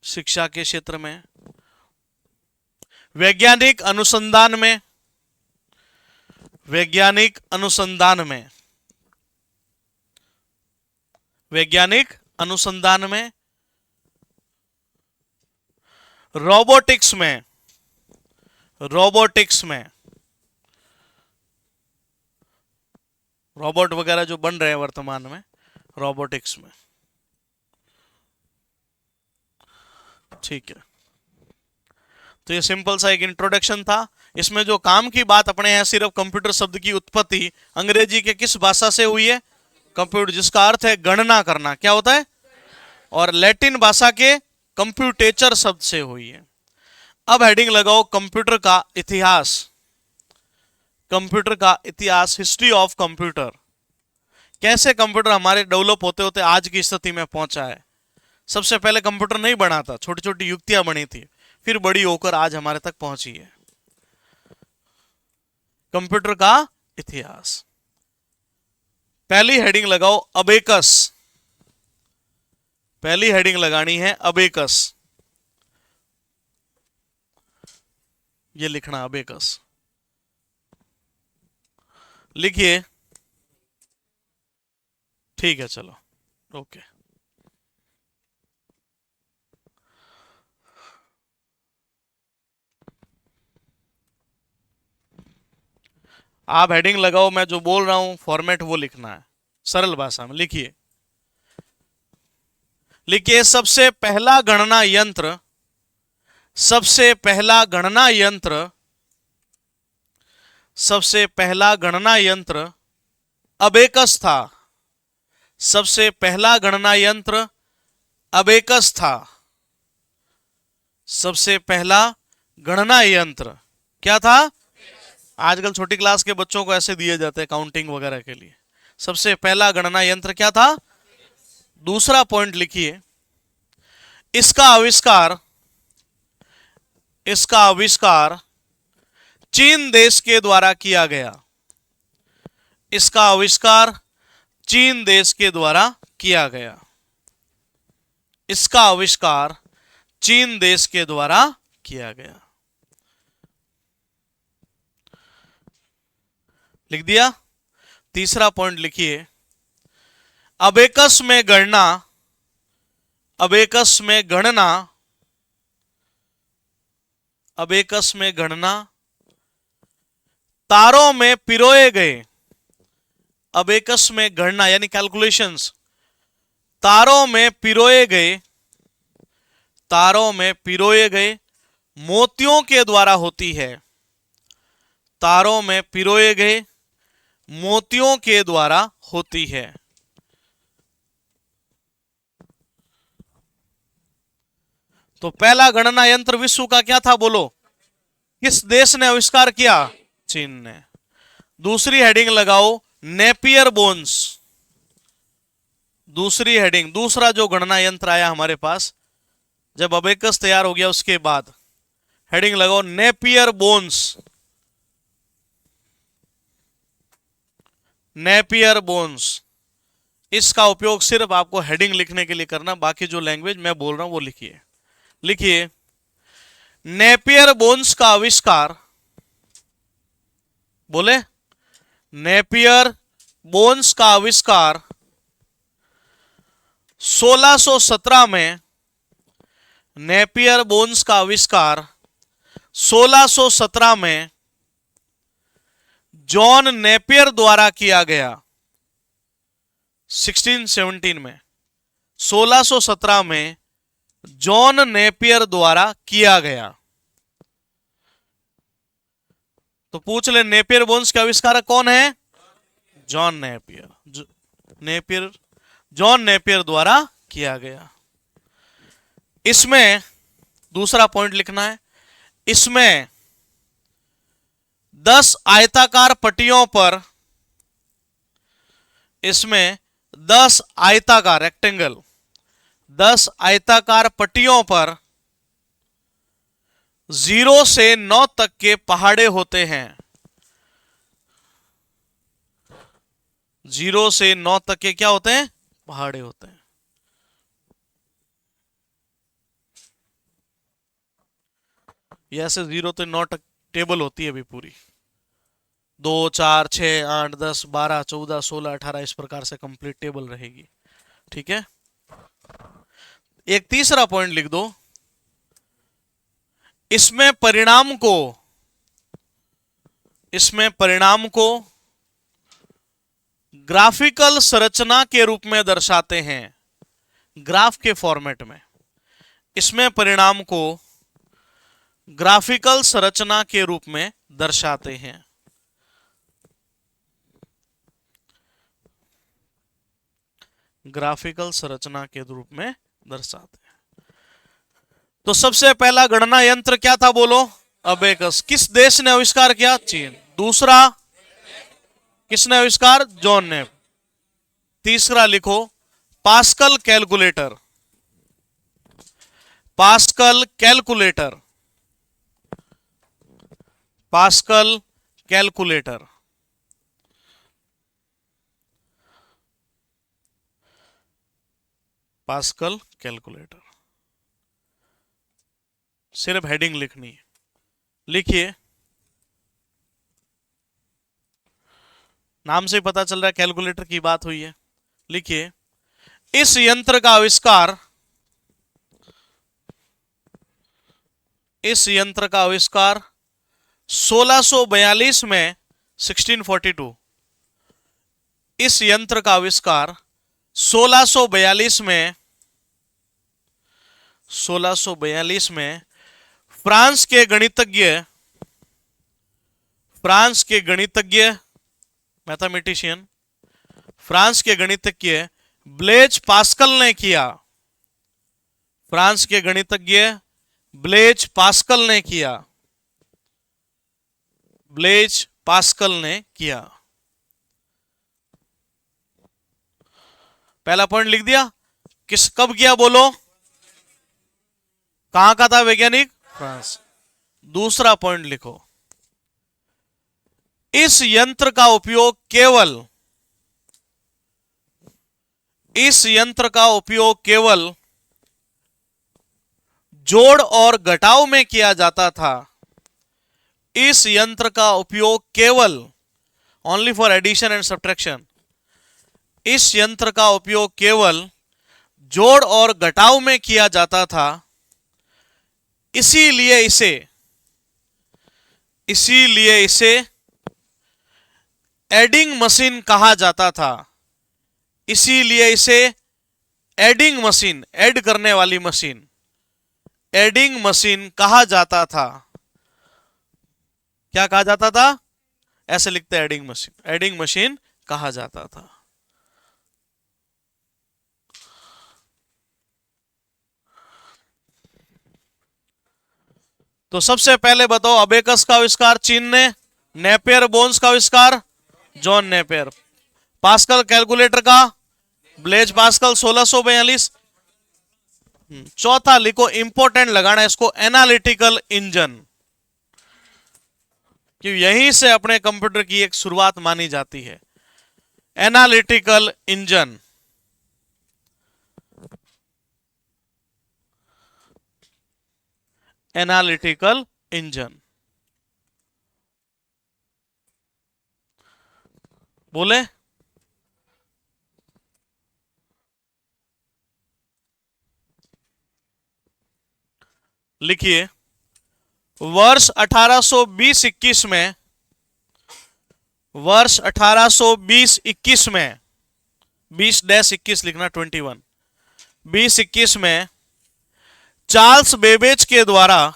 शिक्षा के क्षेत्र में। वैज्ञानिक अनुसंधान में, वैज्ञानिक अनुसंधान में, वैज्ञानिक अनुसंधान में। रोबोटिक्स में, रोबोटिक्स में, रोबोट वगैरह जो बन रहे हैं वर्तमान में, रोबोटिक्स में। ठीक है, तो ये सिंपल सा एक इंट्रोडक्शन था। इसमें जो काम की बात अपने हैं सिर्फ कंप्यूटर शब्द की उत्पत्ति अंग्रेजी के किस भाषा से हुई है? कंप्यूटर, जिसका अर्थ है गणना करना। क्या होता है? और लैटिन भाषा के कंप्यूटेचर शब्द से हुई है। अब हेडिंग लगाओ कंप्यूटर का इतिहास, कंप्यूटर का इतिहास, हिस्ट्री ऑफ कंप्यूटर। कैसे कंप्यूटर हमारे डेवलप होते होते आज की स्थिति में पहुंचा है। सबसे पहले कंप्यूटर नहीं बना था, छोटी छोटी युक्तियां बनी थी, फिर बड़ी होकर आज हमारे तक पहुंची है। कंप्यूटर का इतिहास। पहली हेडिंग लगाओ अबेकस, पहली हेडिंग लगानी है अबेकस। ये लिखना अबेकस, लिखिए। ठीक है, चलो ओके। आप हेडिंग लगाओ, मैं जो बोल रहा हूं फॉर्मेट वो लिखना है सरल भाषा में। लिखिए, लिखिए सबसे पहला गणना यंत्र, सबसे पहला गणना यंत्र, सबसे पहला गणना यंत्र अबेकस था। सबसे पहला गणना यंत्र अबेकस था। सबसे पहला गणना यंत्र क्या था? आजकल छोटी क्लास के बच्चों को ऐसे दिए जाते हैं काउंटिंग वगैरह के लिए। सबसे पहला गणना यंत्र क्या था? दूसरा पॉइंट लिखिए, इसका आविष्कार, इसका आविष्कार चीन देश के द्वारा किया गया। इसका आविष्कार चीन देश के द्वारा किया गया। इसका आविष्कार चीन देश के द्वारा किया गया। लिख दिया। तीसरा पॉइंट लिखिए, अबेकस में गणना, अबेकस में गणना, अबेकस में गणना तारों में पिरोए गए, अबेकस में गणना यानी कैलकुलेशंस तारों में पिरोए गए, तारों में पिरोए गए मोतियों के द्वारा होती है, तारों में पिरोए गए मोतियों के द्वारा होती है। तो पहला गणना यंत्र विश्व का क्या था बोलो? किस देश ने आविष्कार किया? चीन ने। दूसरी हेडिंग लगाओ, नेपियर बोन्स। दूसरी हेडिंग, दूसरा जो गणना यंत्र आया हमारे पास जब अबेकस तैयार हो गया उसके बाद, हेडिंग लगाओ नेपियर बोन्स। नेपियर बोन्स, इसका उपयोग सिर्फ आपको हेडिंग लिखने के लिए करना, बाकी जो लैंग्वेज मैं बोल रहा हूं वो लिखिए। लिखिए, नेपियर बोन्स का आविष्कार, बोले नेपियर बोन्स का आविष्कार 1617 में, नेपियर बोन्स का आविष्कार 1617 में जॉन नेपियर द्वारा किया गया। 1617 में, 1617 में जॉन नेपियर द्वारा किया गया। तो पूछ ले, नेपियर बोन्स के आविष्कारक कौन है? John Napier. Napier, John Napier द्वारा किया गया। इसमें दूसरा पॉइंट लिखना है, इसमें 10 आयताकार पट्टियों पर, इसमें 10 आयताकार रेक्टेंगल, 10 आयताकार पट्टियों पर 0 से 9 तक के पहाड़े होते हैं। 0 से 9 तक के क्या होते हैं? पहाड़े होते हैं। ये ऐसे 0 से 9 तक टेबल होती है अभी पूरी, 2 4 6 8 10 12 14 16 18 इस प्रकार से कंप्लीट टेबल रहेगी। ठीक है। एक तीसरा पॉइंट लिख दो, इसमें परिणाम को, इसमें परिणाम को ग्राफिकल संरचना के रूप में दर्शाते हैं, ग्राफ के फॉर्मेट में। इसमें परिणाम को ग्राफिकल संरचना के रूप में दर्शाते हैं। ग्राफिकल संरचना के रूप में दर्शाते हैं। तो सबसे पहला गणना यंत्र क्या था बोलो? अबेकस। किस देश ने आविष्कार किया? चीन। दूसरा किसने आविष्कार? जॉन ने। तीसरा लिखो pascal calculator. Pascal calculator, pascal calculator. Pascal calculator, सिर्फ हेडिंग लिखनी है। लिखिए, नाम से पता चल रहा है कैलकुलेटर की बात हुई है। लिखिए, इस यंत्र का आविष्कार, इस यंत्र का आविष्कार 1642 में, 1642, इस यंत्र का आविष्कार 1642 में, 1642 में फ्रांस के गणितज्ञ, फ्रांस के गणितज्ञ मैथमेटिशियन, फ्रांस के गणितज्ञ ब्लेज पास्कल ने किया। फ्रांस के गणितज्ञ ब्लेज पास्कल ने किया, ब्लेज पास्कल ने किया। पहला पॉइंट लिख दिया। किस, कब किया बोलो? कहां का था वैज्ञानिक? फ्रांस। दूसरा पॉइंट लिखो, इस यंत्र का उपयोग केवल, इस यंत्र का उपयोग केवल जोड़ और घटाव में किया जाता था, इस यंत्र का उपयोग केवल only for addition and subtraction, इस यंत्र का उपयोग केवल जोड़ और घटाव में किया जाता था, इसीलिए इसे एडिंग मशीन कहा जाता था, इसीलिए इसे एडिंग मशीन, ऐड करने वाली मशीन, एडिंग मशीन कहा जाता था। क्या कहा जाता था? ऐसे लिखते हैं एडिंग मशीन, एडिंग मशीन कहा जाता था। तो सबसे पहले बताओ, अबेकस का आविष्कार चीन ने, नेपियर बोन्स का आविष्कार जॉन नेपियर, पास्कल कैलकुलेटर का ब्लेज पास्कल 1642। चौथा लिखो, इंपॉर्टेंट लगाना है इसको, एनालिटिकल इंजन, कि यहीं से अपने कंप्यूटर की एक शुरुआत मानी जाती है। एनालिटिकल इंजन, एनालिटिकल इंजन बोले। लिखिए, वर्ष 1820-21 में, वर्ष 1820-21 में, 20-21 लिखना, 21, 20-21 में चार्ल्स बेबेज के द्वारा,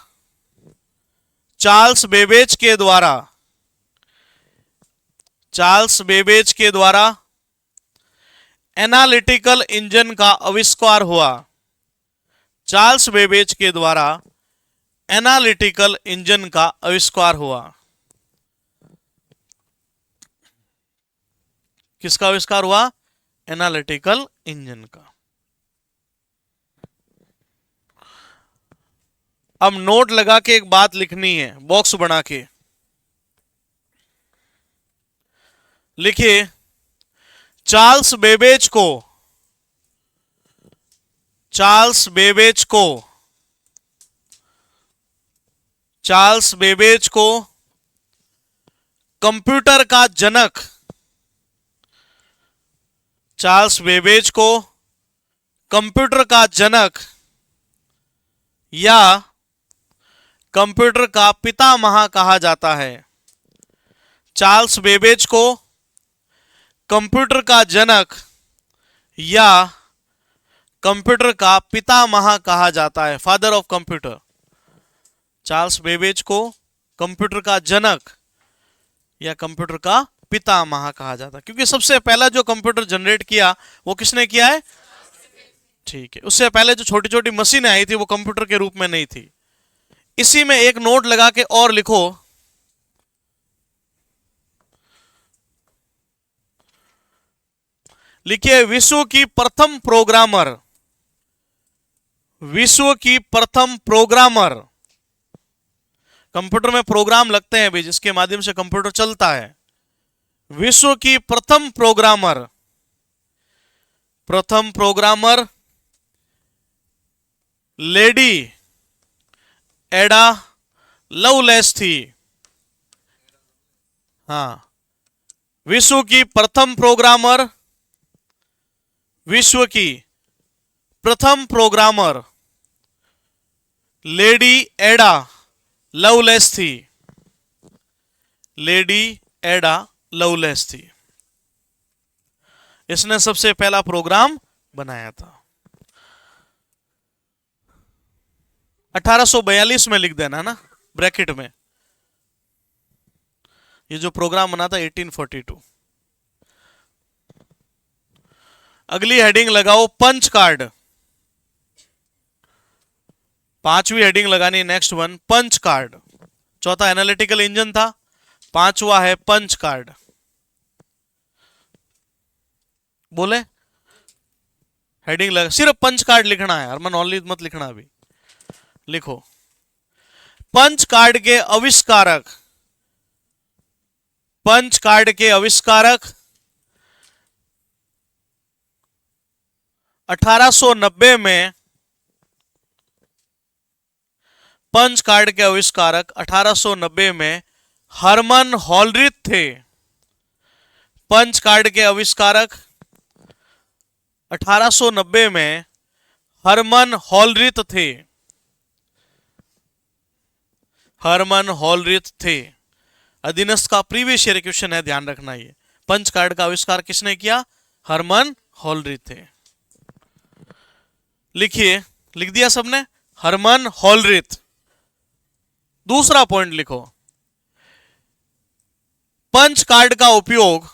चार्ल्स बेबेज के द्वारा, चार्ल्स बेबेज के द्वारा एनालिटिकल इंजन का आविष्कार हुआ, चार्ल्स बेबेज के द्वारा एनालिटिकल इंजन का आविष्कार हुआ। किसका आविष्कार हुआ? एनालिटिकल इंजन का। अब नोट लगा के एक बात लिखनी है, बॉक्स बना के लिखिए, चार्ल्स बेबेज को, चार्ल्स बेबेज को, चार्ल्स बेबेज को कंप्यूटर का जनक, चार्ल्स बेबेज को कंप्यूटर का जनक या कंप्यूटर का पितामह कहा जाता है। चार्ल्स बेबेज को कंप्यूटर का जनक या कंप्यूटर का पितामह कहा जाता है, father of computer. Charles Babbage को कंप्यूटर का जनक या कंप्यूटर का पितामह कहा जाता है, क्योंकि सबसे पहला जो कंप्यूटर जनरेट किया वो किसने किया है? ठीक है, उससे पहले जो छोटी छोटी मशीनें आई थी वो कंप्यूटर के रूप में नहीं थी। इसी में एक नोट लगा के और लिखो, लिखिए, विश्व की प्रथम प्रोग्रामर, विश्व की प्रथम प्रोग्रामर, कंप्यूटर में प्रोग्राम लगते हैं भी जिसके माध्यम से कंप्यूटर चलता है। विश्व की प्रथम प्रोग्रामर, प्रथम प्रोग्रामर लेडी एडा लवलेस थी। हाँ, विश्व की प्रथम प्रोग्रामर, विश्व की प्रथम प्रोग्रामर लेडी एडा लवलेस थी, लेडी एडा लवलेस थी। इसने सबसे पहला प्रोग्राम बनाया था। 1842 में लिख देना ना ब्रैकेट में, ये जो प्रोग्राम बना था 1842। अगली हेडिंग लगाओ, पंच कार्ड। पांचवी हेडिंग लगानी है, नेक्स्ट वन, पंच कार्ड। चौथा एनालिटिकल इंजन था, पांचवा है पंच कार्ड। बोले हेडिंग लगा, सिर्फ पंच कार्ड लिखना है, हरमन ओनली मत लिखना। अभी लिखो, पंच कार्ड के आविष्कारक, पंच कार्ड के आविष्कारक 1890 में पंच कार्ड के आविष्कारक 1890 में हरमन हॉलरिथ थे। पंच कार्ड के आविष्कारक 1890 में हरमन हॉलरिथ थे। हरमन हॉलरिथ थे। अधीनस्थ का प्रीवियस ईयर क्वेश्चन है, ध्यान रखना। ये पंच कार्ड का आविष्कार किसने किया? हरमन हॉलरिथ थे। लिखिए, लिख दिया सबने? हरमन हॉलरिथ। दूसरा पॉइंट लिखो, पंच कार्ड का उपयोग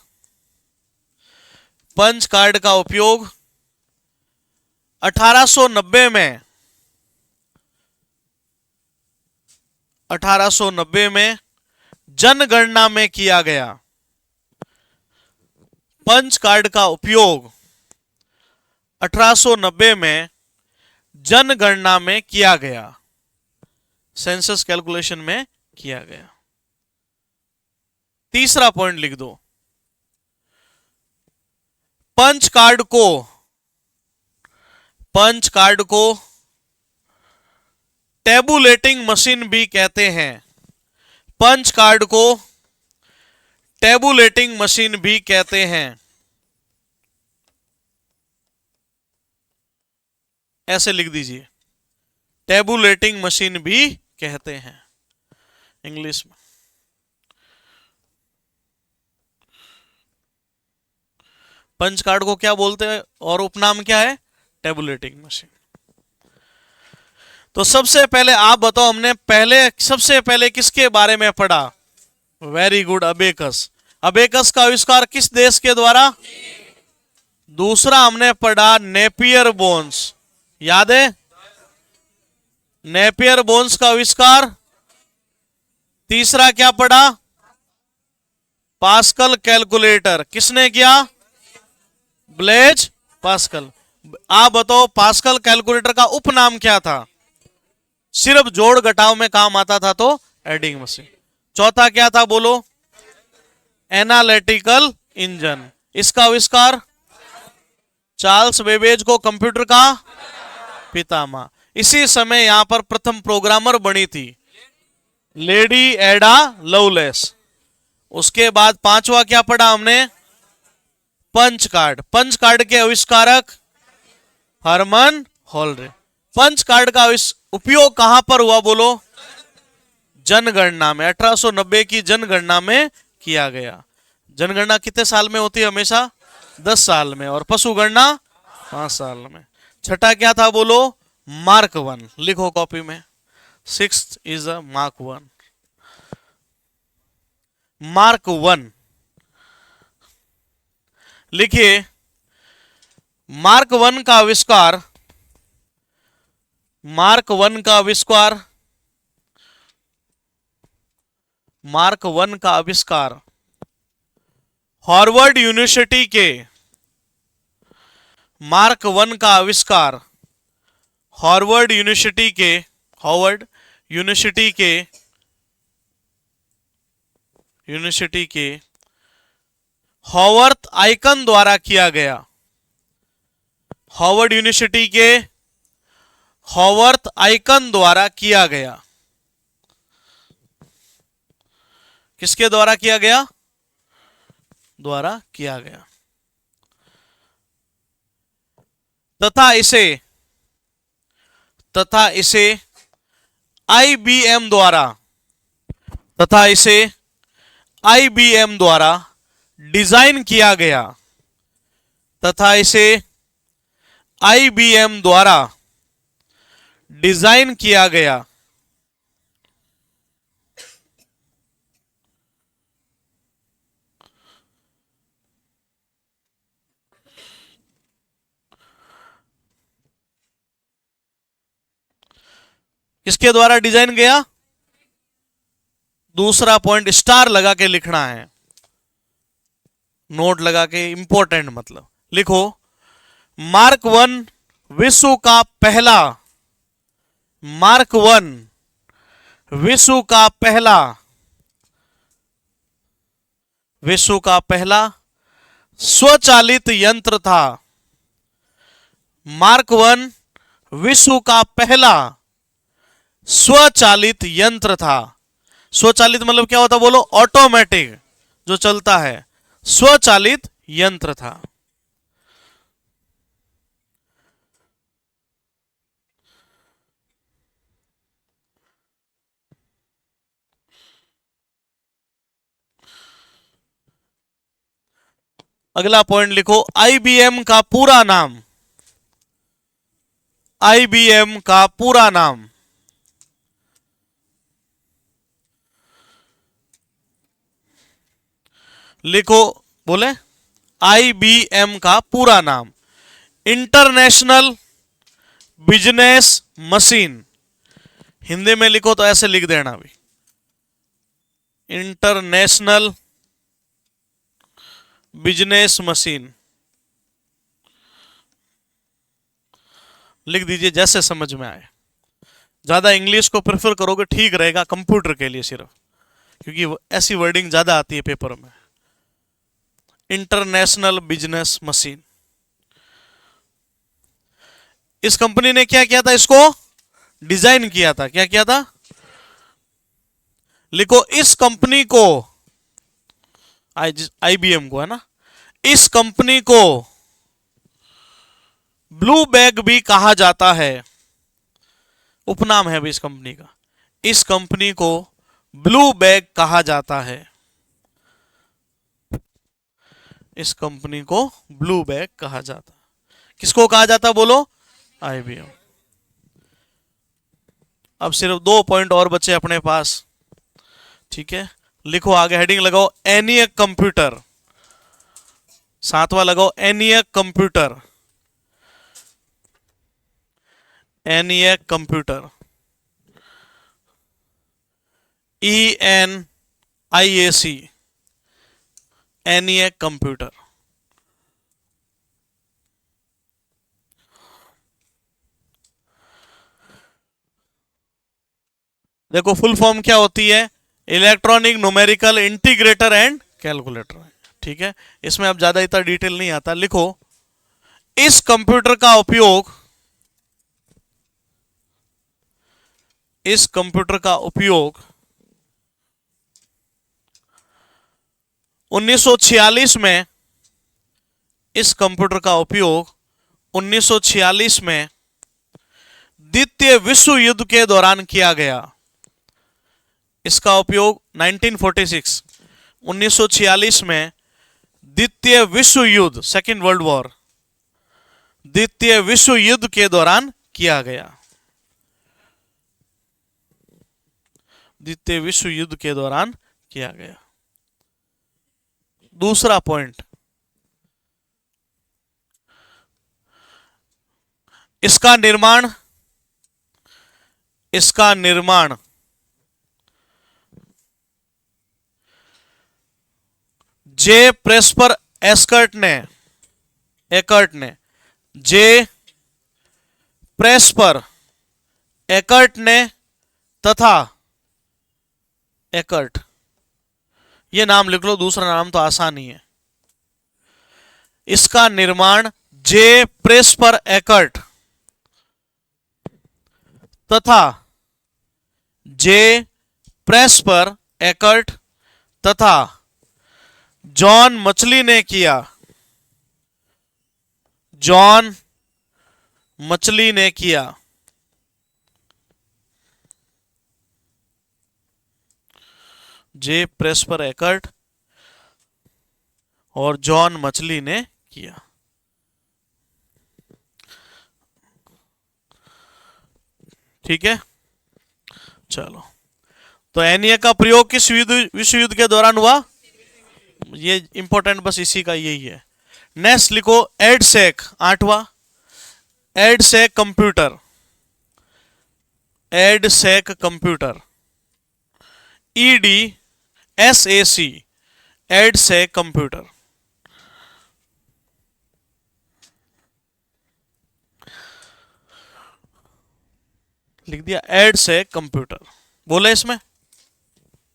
1890 में जनगणना में किया गया। पंच कार्ड का उपयोग 1890 में जनगणना में किया गया, सेंसस कैलकुलेशन में किया गया। तीसरा पॉइंट लिख दो, पंच कार्ड को टेबुलेटिंग मशीन भी कहते हैं। पंच कार्ड को टेबुलेटिंग मशीन भी कहते हैं। ऐसे लिख दीजिए, टेबुलेटिंग मशीन भी कहते हैं इंग्लिश में। पंच कार्ड को क्या बोलते हैं और उपनाम क्या है? Tabulating machine. तो सबसे पहले आप बताओ, हमने सबसे पहले किसके बारे में पढ़ा? Very good, abacus. अबेकस का आविष्कार किस देश के द्वारा? दूसरा हमने पढ़ा नेपियर बोन्स, याद है? नेपियर बोन्स का आविष्कार। तीसरा क्या पढ़ा? पास्कल कैलकुलेटर, किसने किया? Blaise Pascal. आप बताओ, पास्कल कैलकुलेटर का उपनाम क्या था? सिर्फ जोड़ घटाव में काम आता था तो एडिंग मशीन। चौथा क्या था बोलो? Analytical engine. इसका आविष्कार चार्ल्स बेबेज को कंप्यूटर का पितामह। इसी समय यहां पर प्रथम प्रोग्रामर बनी थी लेडी एडा लवलेस। उसके बाद पांचवा क्या पढ़ा हमने? पंच कार्ड। पंच कार्ड के आविष्कारक हरमन हॉलरिथ। पंच कार्ड का उपयोग कहां पर हुआ बोलो? जनगणना में। 1890 की जनगणना में किया गया। जनगणना कितने साल में होती है? हमेशा 10 साल में, और पशु गणना 5 साल में। छठा क्या था बोलो? मार्क 1। लिखो कॉपी में, 6th is a mark 1। Mark 1 लिखिए। मार्क 1 का आविष्कार मार्क 1 का आविष्कार हार्वर्ड यूनिवर्सिटी के मार्क 1 का आविष्कार हार्वर्ड यूनिवर्सिटी के हॉवर्थ आइकन द्वारा किया गया। हार्वर्ड यूनिवर्सिटी के हॉवर्थ आइकन द्वारा किया गया। किसके द्वारा किया गया? तथा इसे IBM द्वारा डिजाइन किया गया। किसके द्वारा डिजाइन गया? दूसरा पॉइंट स्टार लगा के लिखना है, नोट लगा के, इंपॉर्टेंट मतलब। लिखो, मार्क 1 विश्व का पहला स्वचालित यंत्र था। मार्क 1 विश्व का पहला स्वचालित यंत्र था। स्वचालित मतलब क्या होता, बोलो, ऑटोमेटिक, जो चलता है, स्वचालित यंत्र था। अगला पॉइंट लिखो, आईबीएम का पूरा नाम। आईबीएम का पूरा नाम। लिखो, बोले, आईबीएम का पूरा नाम। International business machine. हिंदी में लिखो तो ऐसे लिख देना भी, इंटरनेशनल बिजनेस मशीन। लिख दीजिए जैसे समझ में आए। ज्यादा इंग्लिश को प्रेफर करोगे ठीक रहेगा कंप्यूटर के लिए सिर्फ, क्योंकि ऐसी वर्डिंग ज्यादा आती है पेपर में। International business machine. इस कंपनी ने क्या किया था, इसको डिजाइन किया था। क्या किया था, लिखो, इस कंपनी को, आईबीएम को, है ना, इस कंपनी को ब्लू बैग भी कहा जाता है। उपनाम है भी इस कंपनी का। इस कंपनी को ब्लू बैग कहा जाता है। इस कंपनी को ब्लू बैग कहा जाता। किसको कहा जाता, बोलो, आईबीएम। अब सिर्फ 2 पॉइंट और बचे अपने पास। ठीक है, लिखो आगे, हेडिंग लगाओ, एनियक कंप्यूटर। 7वां लगाओ, ENIAC computer. ENIAC computer, ENIAC, ENIAC computer. देखो फुल फॉर्म क्या होती है, electronic numerical integrator and calculator. ठीक है, इसमें अब ज्यादा इतना डिटेल नहीं आता। लिखो, इस कंप्यूटर का उपयोग, इस कंप्यूटर का उपयोग 1946 में, इस कंप्यूटर का उपयोग 1946 में द्वितीय विश्व युद्ध के दौरान किया गया। इसका उपयोग 1946 में द्वितीय विश्व युद्ध, सेकेंड वर्ल्ड वॉर, द्वितीय विश्व युद्ध के दौरान किया गया। द्वितीय विश्व युद्ध के दौरान किया गया। दूसरा पॉइंट, इसका निर्माण, इसका निर्माण जे प्रेस्पर एकर्ट ने, जे प्रेस्पर एकर्ट ने तथा एकर्ट, ये नाम लिख लो, दूसरा नाम तो आसान ही है। इसका निर्माण जे प्रेस्पर एकर्ट तथा जे प्रेस्पर एकर्ट तथा जॉन मचली ने किया। जॉन मचली ने किया। जे प्रेस्पर एकर्ट और जॉन मचली ने किया। ठीक है, चलो, तो एनिया का प्रयोग किस विश्व युद्ध के दौरान हुआ, ये इंपॉर्टेंट बस इसी का यही है। नेक्स्ट लिखो, एडसेक, 8वां, EDSAC computer, EDSAC computer, EDSAC, EDSAC computer. लिख दिया, एडसेक कंप्यूटर। बोले इसमें,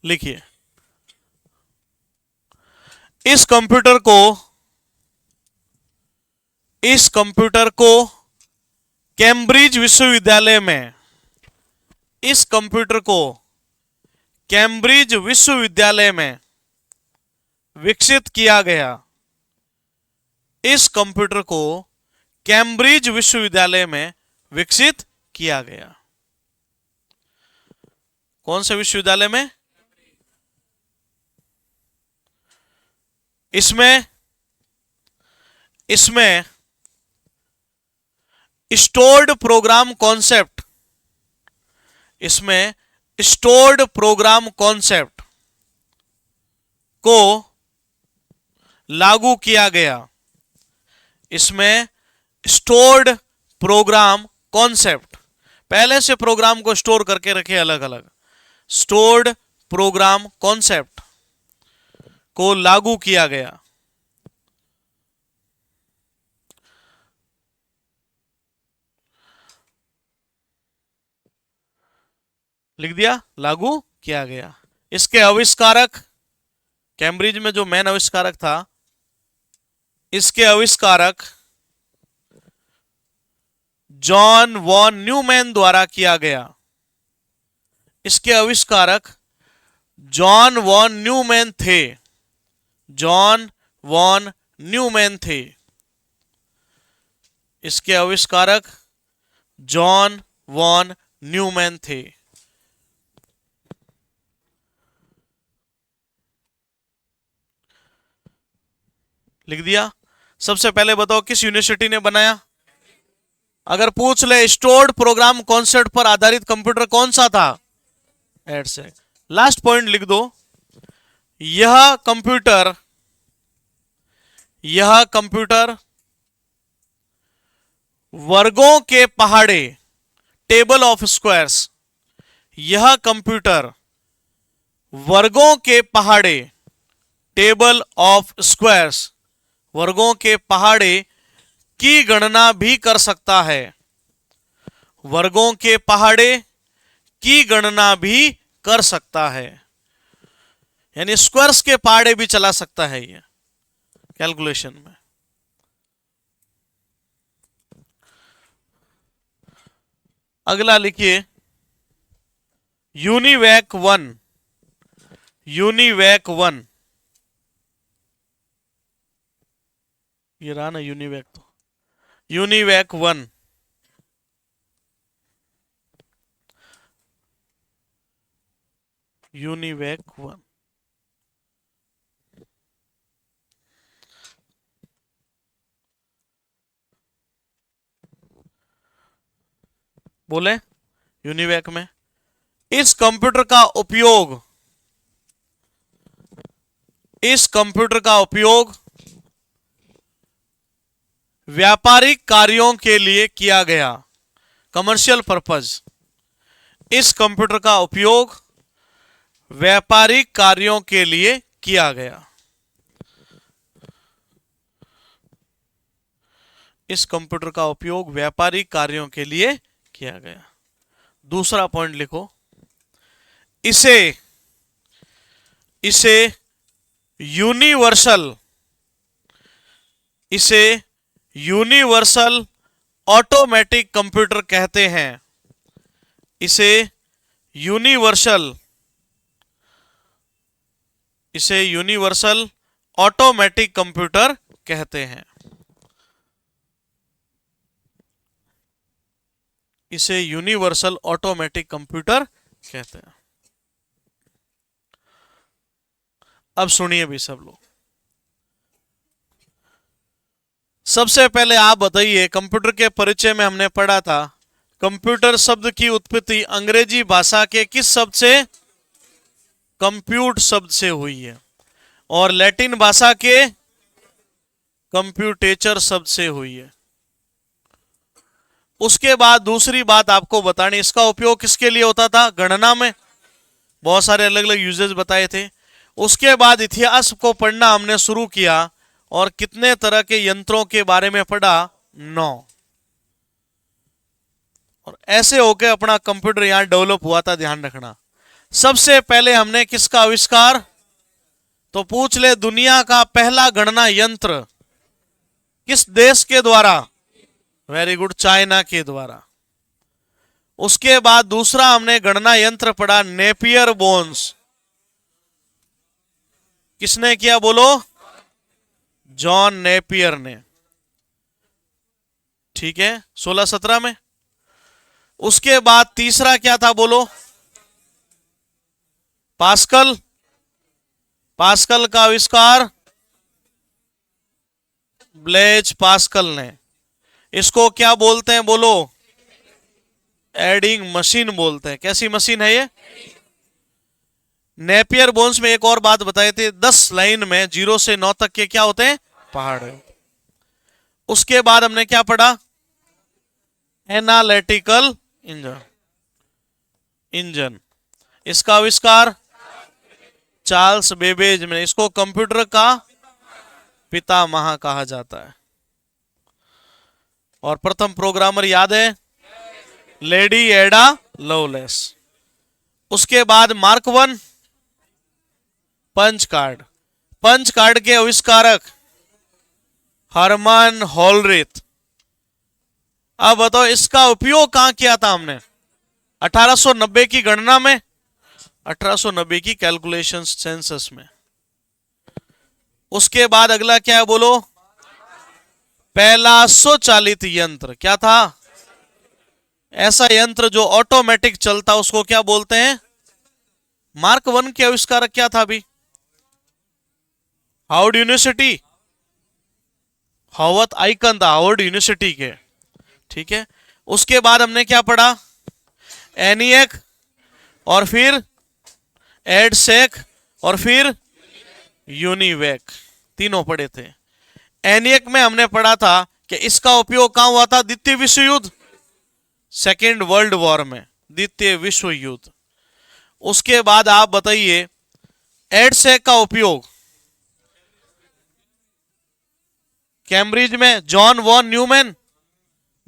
लिखिए, इस कंप्यूटर को कैम्ब्रिज विश्वविद्यालय में, इस कंप्यूटर को कैम्ब्रिज विश्वविद्यालय में विकसित किया गया। इस कंप्यूटर को कैम्ब्रिज विश्वविद्यालय में विकसित किया गया। कौन से विश्वविद्यालय में? इसमें स्टोर्ड प्रोग्राम कॉन्सेप्ट, इसमें स्टोर्ड प्रोग्राम कॉन्सेप्ट को लागू किया गया। इसमें स्टोर्ड प्रोग्राम कॉन्सेप्ट, पहले से प्रोग्राम को स्टोर करके रखे अलग अलग, स्टोर्ड प्रोग्राम कॉन्सेप्ट को लागू किया गया। लिख दिया, लागू किया गया। इसके आविष्कारक, कैम्ब्रिज में जो मेन आविष्कारक था, इसके आविष्कारक जॉन वॉन न्यूमैन द्वारा किया गया। इसके आविष्कारक जॉन वॉन न्यूमैन थे, जॉन वॉन न्यूमैन थे। इसके आविष्कारक जॉन वॉन न्यूमैन थे। लिख दिया। सबसे पहले बताओ किस यूनिवर्सिटी ने बनाया? अगर पूछ ले स्टोर्ड प्रोग्राम कॉन्सेप्ट पर आधारित कंप्यूटर कौन सा था? एडसेक। लास्ट पॉइंट लिख दो, यह कंप्यूटर वर्गों के पहाड़े, टेबल ऑफ स्क्वायर्स, यह कंप्यूटर वर्गों के पहाड़े, टेबल ऑफ स्क्वायर्स, वर्गों के पहाड़े की गणना भी कर सकता है। वर्गों के पहाड़े की गणना भी कर सकता है, यानी स्क्वायर्स के पहाड़े भी चला सकता है ये कैलकुलेशन में। अगला लिखिए यूनिवैक 1, यूनिवैक 1, ये रहा ना यूनिवैक, तो यूनिवैक 1 यूनिवैक 1 बोले यूनिवैक में इस कंप्यूटर का उपयोग व्यापारिक कार्यों के लिए किया गया। कमर्शियल पर्पज, इस कंप्यूटर का उपयोग व्यापारिक कार्यों के लिए किया गया। इस कंप्यूटर का उपयोग व्यापारिक कार्यों के लिए किया गया। दूसरा पॉइंट लिखो, इसे यूनिवर्सल ऑटोमेटिक कंप्यूटर कहते हैं। इसे यूनिवर्सल ऑटोमेटिक कंप्यूटर कहते हैं। इसे यूनिवर्सल ऑटोमेटिक कंप्यूटर कहते हैं। अब सुनिए भी सब लोग, सबसे पहले आप बताइए, कंप्यूटर के परिचय में हमने पढ़ा था कंप्यूटर शब्द की उत्पत्ति अंग्रेजी भाषा के किस शब्द से? कंप्यूट शब्द से हुई है, और लैटिन भाषा के कंप्यूटेचर शब्द से हुई है। उसके बाद दूसरी बात आपको बतानी, इसका उपयोग किसके लिए होता था? गणना में। बहुत सारे अलग अलग यूजेस बताए थे। उसके बाद इतिहास को पढ़ना हमने शुरू किया, और कितने तरह के यंत्रों के बारे में पढ़ा? 9। और ऐसे होके अपना कंप्यूटर यहां डेवलप हुआ था, ध्यान रखना। सबसे पहले हमने किसका आविष्कार? तो पूछ ले, दुनिया का पहला गणना यंत्र किस देश के द्वारा? वेरी गुड, चाइना के द्वारा। उसके बाद दूसरा हमने गणना यंत्र पढ़ा नेपियर बोन्स। किसने किया बोलो? जॉन नेपियर ने। ठीक है, 1617 में। उसके बाद तीसरा क्या था बोलो? पास्कल। पास्कल का आविष्कार ब्लेज पास्कल ने। इसको क्या बोलते हैं बोलो? एडिंग मशीन बोलते हैं। कैसी मशीन है ये? नेपियर बोन्स में एक और बात बताए थे, 10 लाइन में 0 से 9 तक के क्या होते हैं? पहाड़। उसके बाद हमने क्या पढ़ा? Analytical engine. इंजन इसका आविष्कार चार्ल्स बेबेज ने। इसको कंप्यूटर का पितामह कहा जाता है। और प्रथम प्रोग्रामर याद है? लेडी एडा लवलेस। उसके बाद Mark 1 punch card. Punch card के आविष्कारक हरमन होलरिथ। अब बताओ इसका उपयोग कहां किया था हमने? 1890 की गणना में, 1890 की कैलकुलेशन सेंसस में। उसके बाद अगला क्या है बोलो? पहला स्वचालित यंत्र। क्या था? ऐसा यंत्र जो ऑटोमेटिक चलता, उसको क्या बोलते हैं? मार्क 1 के आविष्कारक क्या था अभी? हार्वर्ड यूनिवर्सिटी, हावर्थ आइकन था हार्वर्ड यूनिवर्सिटी के। ठीक है, उसके बाद हमने क्या पढ़ा? एनिएक, और फिर एडसेक, और फिर यूनिवेक। तीनों पढ़े थे। एनिएक में हमने पढ़ा था कि इसका उपयोग कहां हुआ था? द्वितीय विश्व युद्ध, सेकेंड वर्ल्ड वॉर में, द्वितीय विश्व युद्ध। उसके बाद आप बताइए एडसेक का उपयोग कैम्ब्रिज में John von Neumann.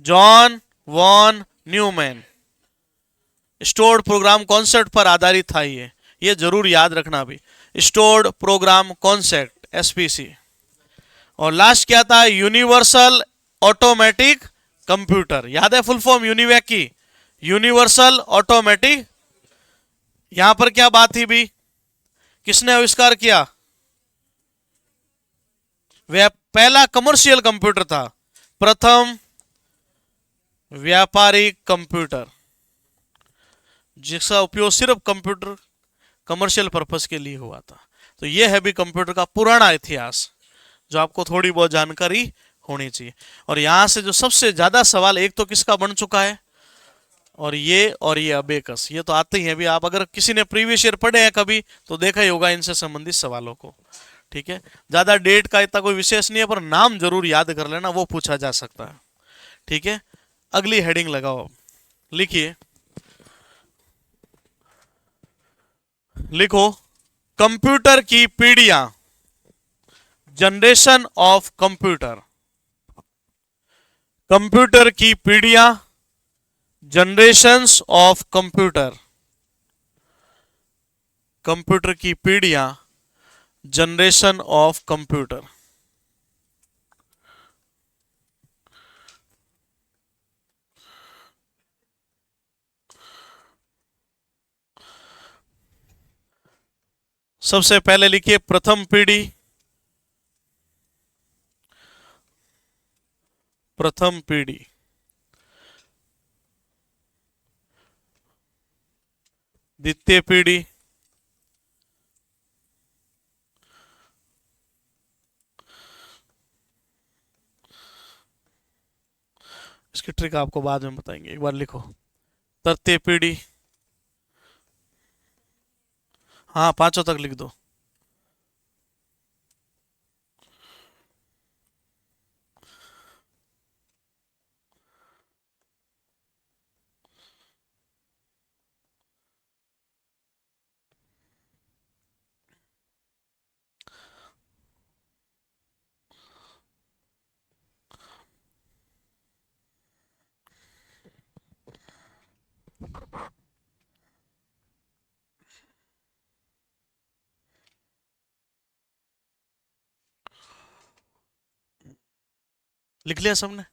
John von Neumann stored program concept पर आधारित था। ये जरूर याद रखना भी, स्टोर्ड प्रोग्राम कॉन्सेप्ट, एसपीसी। और लास्ट क्या था? Universal automatic computer. याद है फुल फॉर्म यूनिवैक की? Universal automatic. यहां पर क्या बात थी भी? किसने आविष्कार किया? वह पहला कमर्शियल कंप्यूटर था, प्रथम व्यापारिक कंप्यूटर, जिसका उपयोग सिर्फ कंप्यूटर कमर्शियल पर्पस के लिए हुआ था। तो यह है भी कंप्यूटर का पुराना इतिहास, जो आपको थोड़ी बहुत जानकारी होनी चाहिए। और यहां से जो सबसे ज्यादा सवाल, एक तो किसका बन चुका है, और ये अबेकस, ये तो आते ही हैं भी। आप अगर किसी ने प्रीवियस ईयर पढ़े हैं कभी तो देखा ही होगा इनसे संबंधित सवालों को। ठीक है, ज्यादा डेट का इतना कोई विशेष नहीं है, पर नाम जरूर याद कर लेना, वो पूछा जा सकता है। ठीक है, अगली हेडिंग लगाओ, लिखिए, लिखो कंप्यूटर की पीढ़ियां, जनरेशन ऑफ कंप्यूटर। कंप्यूटर की पीढ़ियां, जनरेशंस ऑफ कंप्यूटर। कंप्यूटर की पीढ़ियां, जनरेशन ऑफ कंप्यूटर। सबसे पहले लिखिए प्रथम पीढ़ी। प्रथम पीढ़ी, द्वितीय पीढ़ी, इसकी ट्रिक आपको बाद में बताएंगे, एक बार लिखो तृतीय पीढ़ी। हाँ, पांचों तक लिख दो। लिख लिया सबने?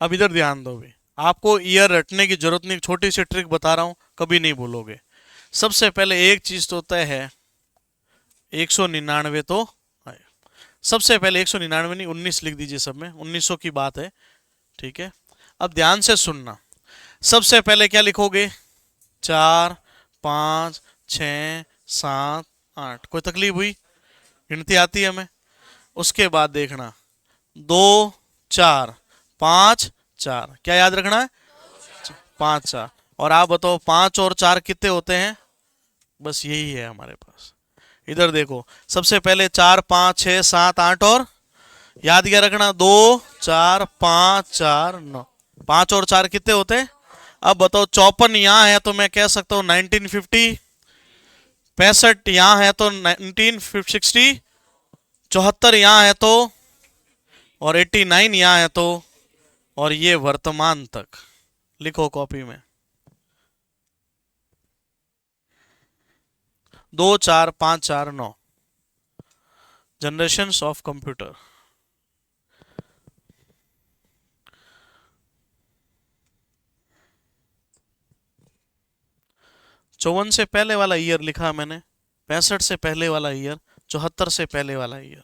अब इधर ध्यान दो भी। आपको ईयर रटने की जरूरत नहीं, छोटी सी ट्रिक बता रहा हूं, कभी नहीं भूलोगे। सबसे पहले एक चीज तो तय है, 199 तो है। सबसे पहले 199 नहीं, 19 लिख दीजिए सब में, 1900 की बात है, ठीक है। अब ध्यान से सुनना, सबसे पहले क्या लिखोगे, 4 5 6 7 8, कोई तकलीफ हुई, गिनती आती है हमें। उसके बाद देखना, 2 4 5 4, क्या याद रखना है, 5 4। और आप बताओ 5 और 4 कितने होते हैं, बस यही है हमारे पास। इधर देखो, सबसे पहले 4 5 6 7 8, और याद क्या रखना, 2 4 5 4 9, 5 और 4 कितने होते हैं। अब बताओ 54 यहाँ है तो मैं कह सकता हूँ 1950, 65 यहाँ है तो 1960, 74 यहाँ है तो, और 89 यहाँ है तो, और ये वर्तमान तक। लिखो कॉपी में, 2 4 5 4 9, जनरेशंस ऑफ कंप्यूटर। चौवन से पहले वाला ईयर लिखा मैंने, 65 से पहले वाला ईयर, 74 से पहले वाला ईयर।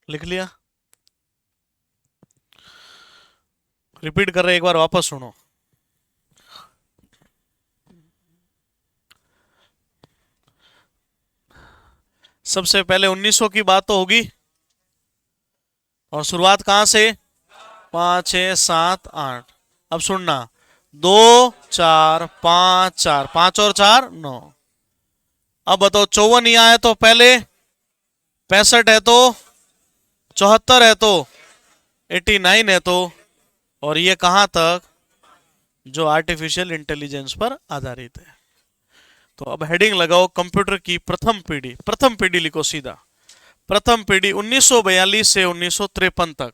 लिख लिया, रिपीट कर रहे, एक बार वापस सुनो। सबसे पहले 1900 की बात तो होगी, और शुरुआत कहां से, 5 6 7 8। अब सुनना, 2 4 5 4, 5 और 4 9। अब बताओ 54 यहाँ है तो पहले, 65 है तो, 74 है तो, 89 है तो, और ये कहां तक, जो आर्टिफिशियल इंटेलिजेंस पर आधारित है। तो अब हेडिंग लगाओ, कंप्यूटर की प्रथम पीढ़ी। प्रथम पीढ़ी लिखो सीधा, प्रथम पीढ़ी 1942 से 1953 तक,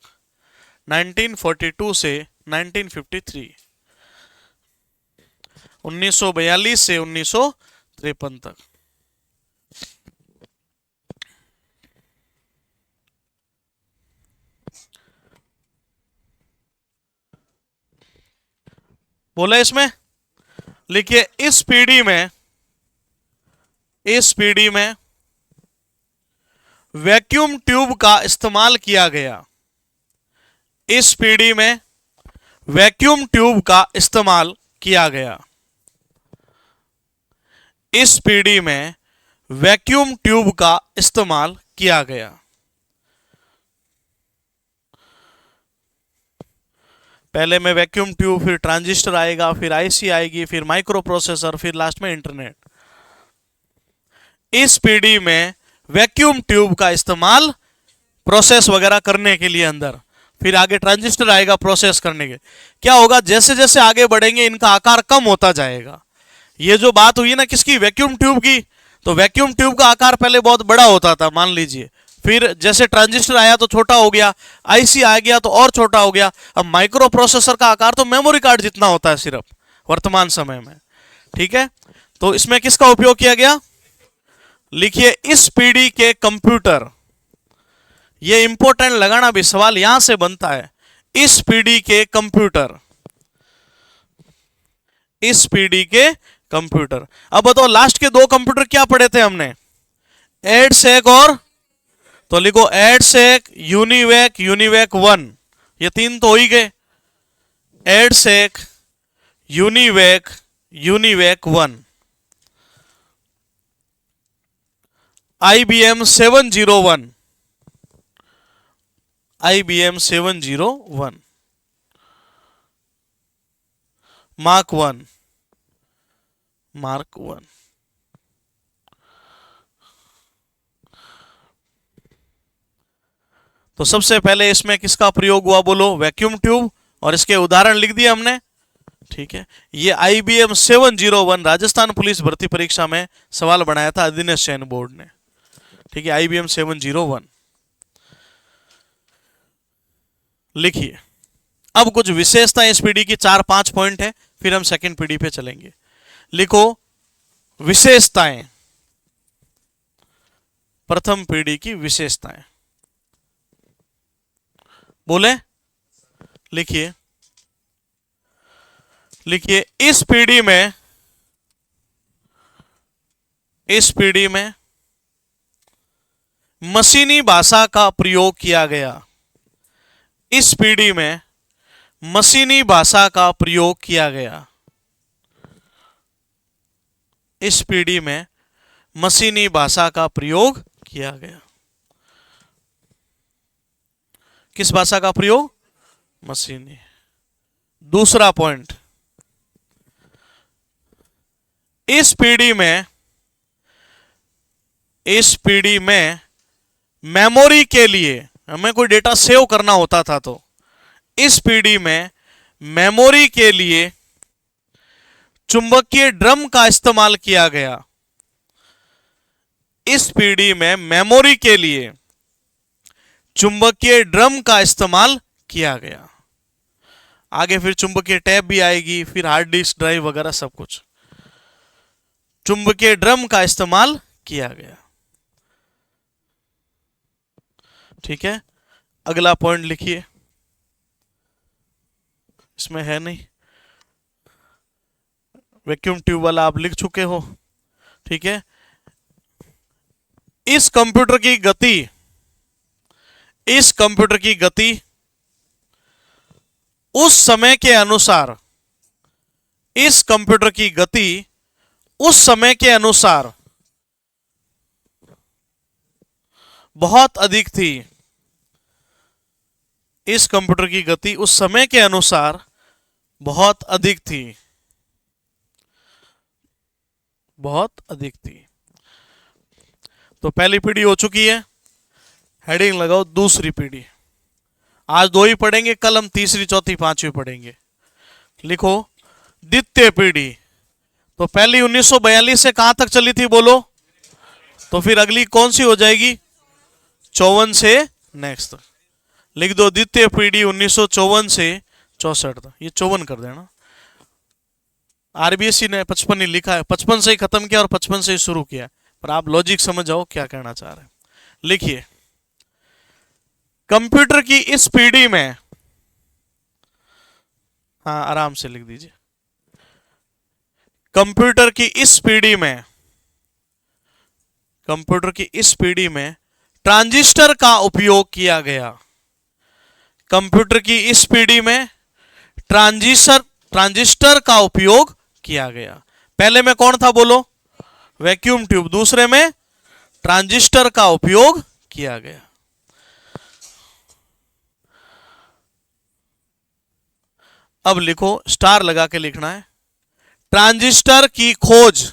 1942 से 1953, 1942 से 1953 तक। बोला इसमें, लिखिए इस पीढ़ी में वैक्यूम ट्यूब का इस्तेमाल किया गया। इस पीढ़ी में वैक्यूम ट्यूब का इस्तेमाल किया गया। इस पीढ़ी में वैक्यूम ट्यूब का इस्तेमाल किया गया। पहले में वैक्यूम ट्यूब, फिर ट्रांजिस्टर आएगा, फिर आईसी आएगी, फिर माइक्रो प्रोसेसर, फिर लास्ट में इंटरनेट। इस पीढ़ी में वैक्यूम ट्यूब का इस्तेमाल प्रोसेस वगैरह करने के लिए अंदर, फिर आगे ट्रांजिस्टर आएगा प्रोसेस करने के। क्या होगा, जैसे जैसे आगे बढ़ेंगे इनका आकार कम होता जाएगा। ये जो बात हुई ना किसकी, वैक्यूम ट्यूब की, तो वैक्यूम ट्यूब का आकार पहले बहुत बड़ा होता था मान लीजिए, फिर जैसे ट्रांजिस्टर आया तो छोटा हो गया, आईसी आ गया तो और छोटा हो गया। अब माइक्रो प्रोसेसर का आकार तो मेमोरी कार्ड जितना होता है सिर्फ वर्तमान समय में, ठीक है। तो इसमें किसका उपयोग किया गया, लिखिए इस पीढ़ी के कंप्यूटर। ये इंपॉर्टेंट लगाना भी, सवाल यहां से बनता है। इस पीढ़ी के कंप्यूटर, इस पीढ़ी के कंप्यूटर। अब बताओ लास्ट के दो कंप्यूटर क्या पढ़े थे हमने, एडसेक और, तो लिखो एडसेक, यूनिवैक, यूनिवैक 1, ये तीन तो हो ही गए। EDSAC, UNIVAC, UNIVAC 1। IBM 701, IBM 701, mark 1, mark 1। तो सबसे पहले इसमें किसका प्रयोग हुआ बोलो, वैक्यूम ट्यूब, और इसके उदाहरण लिख दिए हमने, ठीक है, ये IBM 701 राजस्थान पुलिस भर्ती परीक्षा में सवाल बनाया था अदिनेश जैन बोर्ड ने। ठीक है, IBM 701। लिखिए, अब कुछ विशेषताएं इस पीढ़ी की, 4-5 पॉइंट है, फिर हम सेकंड पीढ़ी पे चलेंगे। लिखो विशेषताएं, प्रथम पीढ़ी की विशेषताएं। बोले, लिखिए, लिखिए, इस पीढ़ी में मशीनी भाषा का प्रयोग किया गया। इस पीढ़ी में मशीनी भाषा का प्रयोग किया गया। इस पीढ़ी में मशीनी भाषा का प्रयोग किया गया। किस भाषा का प्रयोग? मशीनी। दूसरा पॉइंट, इस पीढ़ी में मेमोरी के लिए, हमें कोई डेटा सेव करना होता था तो इस पीढ़ी में मेमोरी के लिए चुंबकीय ड्रम का इस्तेमाल किया गया। इस पीढ़ी में मेमोरी के लिए चुंबकीय ड्रम का इस्तेमाल किया गया। आगे फिर चुंबकीय टैप भी आएगी, फिर हार्ड डिस्क ड्राइव वगैरह सब कुछ। चुंबकीय ड्रम का इस्तेमाल किया गया। ठीक है, अगला पॉइंट लिखिए, इसमें है नहीं, वैक्यूम ट्यूब वाला आप लिख चुके हो। ठीक है, इस कंप्यूटर की गति उस समय के अनुसार, इस कंप्यूटर की गति उस समय के अनुसार बहुत अधिक थी। इस कंप्यूटर की गति उस समय के अनुसार बहुत अधिक थी, बहुत अधिक थी। तो पहली पीढ़ी हो चुकी है, हेडिंग लगाओ दूसरी पीढ़ी। आज 2 ही पढ़ेंगे, कल हम तीसरी, चौथी, पांचवी पढ़ेंगे। लिखो द्वितीय पीढ़ी। तो पहली 1942 से कहां तक चली थी बोलो? तो फिर अगली कौन सी हो जाएगी? 54 से नेक्स्ट। लिख दो द्वितीय पीढ़ी 1954 से 64 तक। ये 54 कर देना। RBSE ने 55 ही लिखा है, 55 से ही खत्म किया और 55 से ही शुरू किया, पर आप लॉजिक समझ जाओ क्या कहना चाह रहे हैं। लिखिए, कंप्यूटर की इस पीढ़ी में, हाँ आराम से लिख दीजिए, कंप्यूटर की इस पीढ़ी में ट्रांजिस्टर का उपयोग किया गया। कंप्यूटर की इस पीढ़ी में ट्रांजिस्टर का उपयोग किया गया। पहले में कौन था बोलो? Vacuum tube. दूसरे में ट्रांजिस्टर का उपयोग किया गया। अब लिखो, स्टार लगा के लिखना है। ट्रांजिस्टर की खोज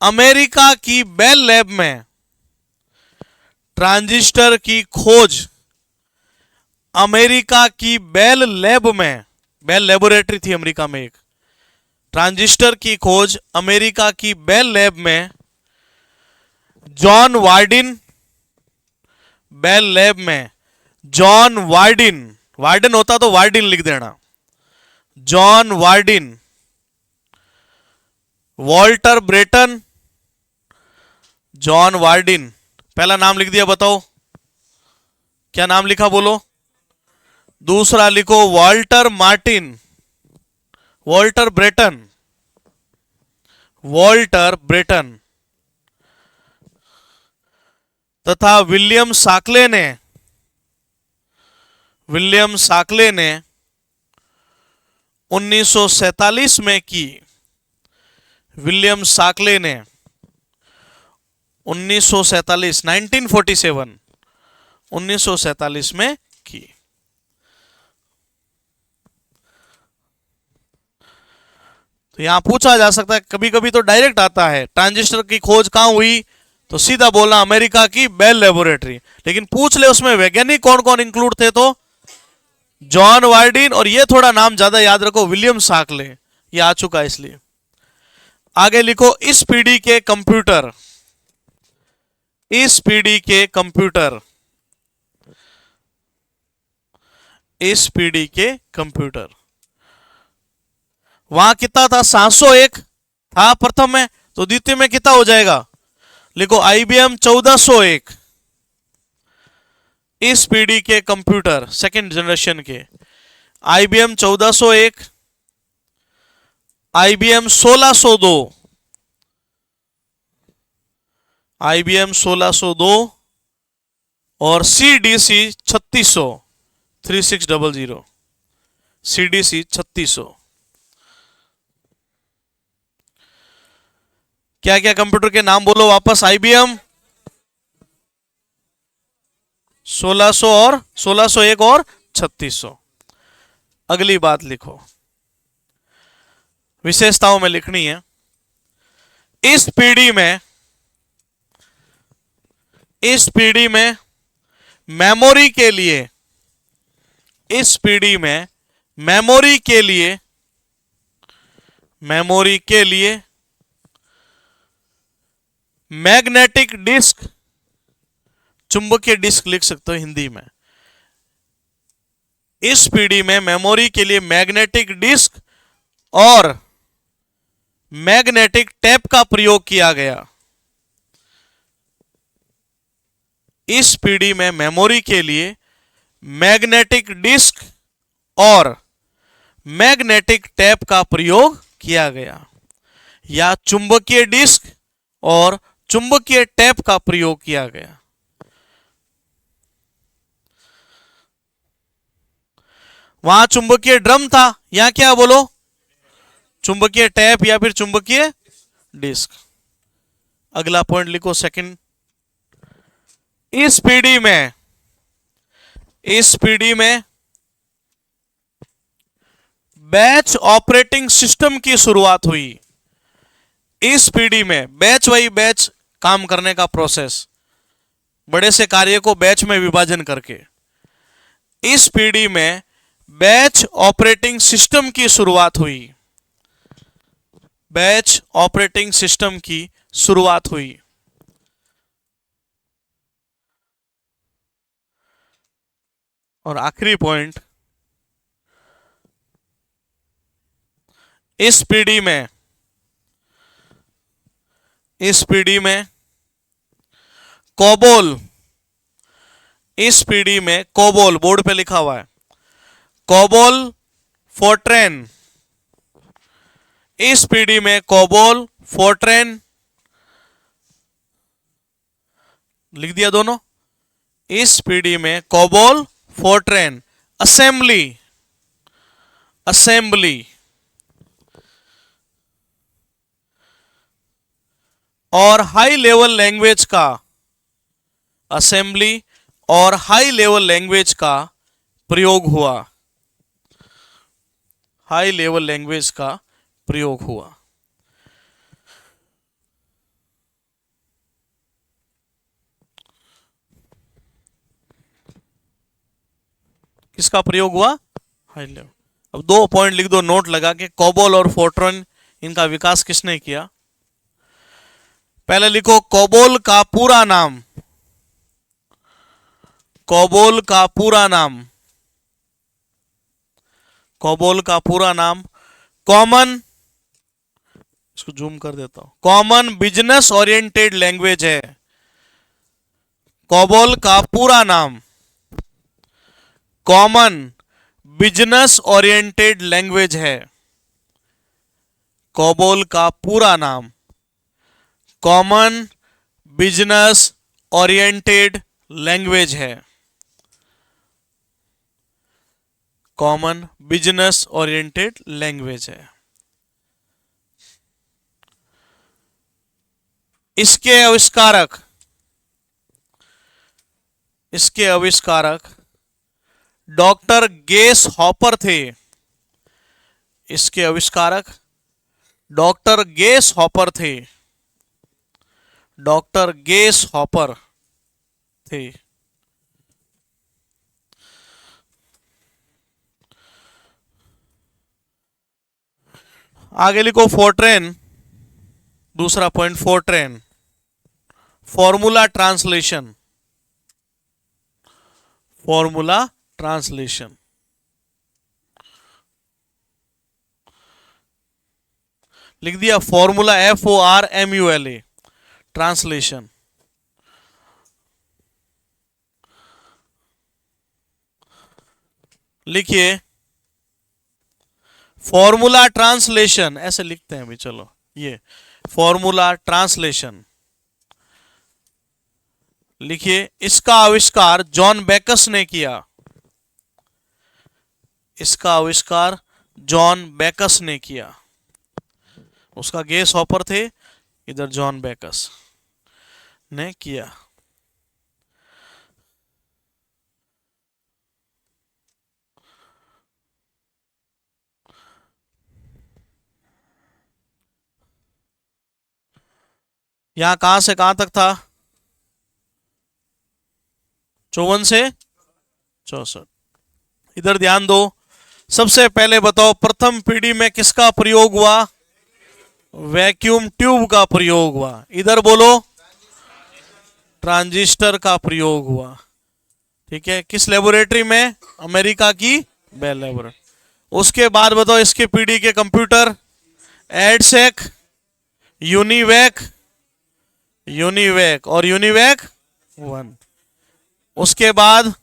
अमेरिका की बेल लैब में, ट्रांजिस्टर की खोज अमेरिका की बेल लैब में, बेल लेबोरेटरी थी अमेरिका में एक, ट्रांजिस्टर की खोज अमेरिका की बेल लैब में जॉन वार्डिन, बेल लैब में जॉन वार्डिन होता तो वार्डिन लिख देना, जॉन वार्डिन, वॉल्टर ब्रेटन, जॉन वार्डिन। पहला नाम लिख दिया, बताओ क्या नाम लिखा बोलो? दूसरा लिखो वॉल्टर मार्टिन, वॉल्टर ब्रेटन तथा विलियम साकले ने 1947 में की। विलियम साकले ने 1947 में की। तो यहां पूछा जा सकता है, कभी कभी तो डायरेक्ट आता है, ट्रांजिस्टर की खोज कहां हुई? तो सीधा बोलना अमेरिका की बेल लेबोरेटरी। लेकिन पूछ ले उसमें वैज्ञानिक कौन कौन इंक्लूड थे, तो जॉन वार्डिन, और ये थोड़ा नाम ज्यादा याद रखो, विलियम शाक्ले, ये आ चुका है इसलिए। आगे लिखो इस पीढ़ी के कंप्यूटर, इस पीढ़ी के कंप्यूटर, इस पीढ़ी के कंप्यूटर। वहां कितना था, 701 था प्रथम में, तो द्वितीय में कितना हो जाएगा, लिखो IBM 1401। इस पीढ़ी के कंप्यूटर सेकेंड जनरेशन के, IBM 1401, IBM 1602, IBM 1602 और CDC 3600, 3600, CDC 3600। क्या क्या कंप्यूटर के नाम बोलो वापस, IBM 1600 और 1601 और 3600। अगली बात लिखो, विशेषताओं में लिखनी है। इस पीढ़ी में, इस पीढ़ी में मेमोरी के लिए, इस पीढ़ी में मेमोरी के लिए, मेमोरी के लिए मैग्नेटिक डिस्क, चुंबकीय डिस्क लिख सकते हो हिंदी में। इस पीढ़ी में मेमोरी के लिए मैग्नेटिक डिस्क और मैग्नेटिक टेप का प्रयोग किया गया। इस पीढ़ी में मेमोरी के लिए मैग्नेटिक डिस्क और मैग्नेटिक टेप का प्रयोग किया गया, या चुंबकीय डिस्क और चुंबकीय टेप का प्रयोग किया गया। वहां चुंबकीय ड्रम था, यहां क्या बोलो, चुंबकीय टैप या फिर चुंबकीय डिस्क। अगला पॉइंट लिखो सेकंड, इस पीढ़ी में, इस पीढ़ी में बैच ऑपरेटिंग सिस्टम की शुरुआत हुई। इस पीढ़ी में बैच बाई बैच काम करने का प्रोसेस, बड़े से कार्य को बैच में विभाजन करके, इस पीढ़ी में बैच ऑपरेटिंग सिस्टम की शुरुआत हुई, बैच ऑपरेटिंग सिस्टम की शुरुआत हुई। और आखिरी पॉइंट, इस पीढ़ी में, इस पीढ़ी में कोबोल, इस पीढ़ी में कोबोल, बोर्ड पे लिखा हुआ है कोबोल फोर्ट्रेन, इस पीढ़ी में कोबोल फोर्ट्रेन, लिख दिया दोनों, इस पीढ़ी में कोबोल फोर्ट्रेन, असेंबली, असेंबली और हाई लेवल लैंग्वेज का, असेंबली और हाई लेवल लैंग्वेज का प्रयोग हुआ, हाई लेवल लैंग्वेज का प्रयोग हुआ। किसका प्रयोग हुआ, हाई लेवल। अब 2 पॉइंट लिख दो नोट लगा के, कोबोल और फोर्ट्रेन, इनका विकास किसने किया। पहले लिखो कोबोल का पूरा नाम, कोबोल का पूरा नाम, कोबोल का पूरा नाम कॉमन, इसको जूम कर देता हूं, कॉमन बिजनेस ओरिएंटेड लैंग्वेज है। कोबोल का पूरा नाम कॉमन बिजनेस ओरिएंटेड लैंग्वेज है। कोबोल का पूरा नाम कॉमन बिजनेस ओरिएंटेड लैंग्वेज है, कॉमन बिजनेस ओरिएंटेड लैंग्वेज है। इसके आविष्कारक, इसके आविष्कारक डॉक्टर गेस हॉपर थे। इसके आविष्कारक डॉक्टर गेस हॉपर थे, डॉक्टर गेस हॉपर थे। आगे लिखो फोर्ट्रेन। दूसरा point Fortran, formula translation. Formula translation लिख दिया, फॉर्मूला FORMULA ट्रांसलेशन। लिखिए फॉर्मूला ट्रांसलेशन, ऐसे लिखते हैं अभी, चलो ये फॉर्मूला ट्रांसलेशन लिखिए। इसका आविष्कार जॉन बेकस ने किया। इसका आविष्कार जॉन बेकस ने किया। उसका गेस हॉपर थे, इधर जॉन बेकस ने किया। यहां कहां से कहां तक था? 54 से 64। इधर ध्यान दो, सबसे पहले बताओ प्रथम पीढ़ी में किसका प्रयोग हुआ? वैक्यूम ट्यूब का प्रयोग हुआ। इधर बोलो, ट्रांजिस्टर का प्रयोग हुआ। ठीक है, किस लेबोरेटरी में? अमेरिका की बेल लेबोरेटरी। उसके बाद बताओ इसके पीढ़ी के कंप्यूटर, एडसेक, यूनिवैक, यूनिवैक और यूनिवैक 1। उसके बाद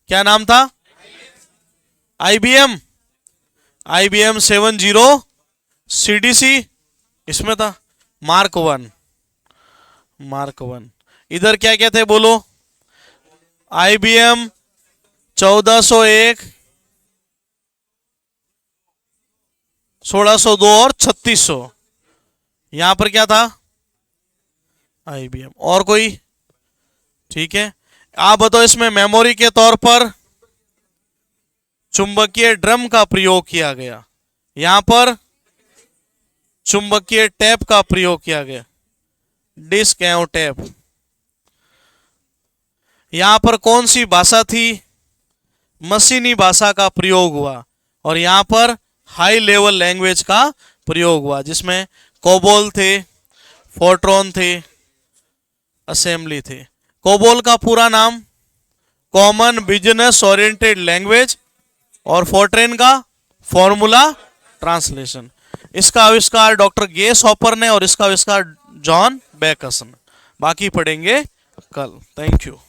क्या नाम था? IBM, IBM 70 CDC इसमें था। Mark 1, mark 1। इधर क्या क्या थे बोलो? IBM 1401, 1602 और 3600। यहां पर क्या था? IBM। और कोई? ठीक है, आप बताओ इसमें मेमोरी के तौर पर चुंबकीय ड्रम का प्रयोग किया गया। यहां पर चुंबकीय टैप का प्रयोग किया गया, डिस्क एवं टैप। यहां पर कौन सी भाषा थी? मशीनी भाषा का प्रयोग हुआ। और यहां पर हाई लेवल लैंग्वेज का प्रयोग हुआ, जिसमें कोबोल थे, फोर्ट्रॉन थे, असेंबली थे। कोबोल का पूरा नाम कॉमन बिजनेस ओरिएंटेड लैंग्वेज, और फोर्ट्रेन का फॉर्मूला ट्रांसलेशन। इसका आविष्कार डॉक्टर गेस हॉपर ने और इसका आविष्कार जॉन बेकस ने। बाकी पढ़ेंगे कल। Thank you.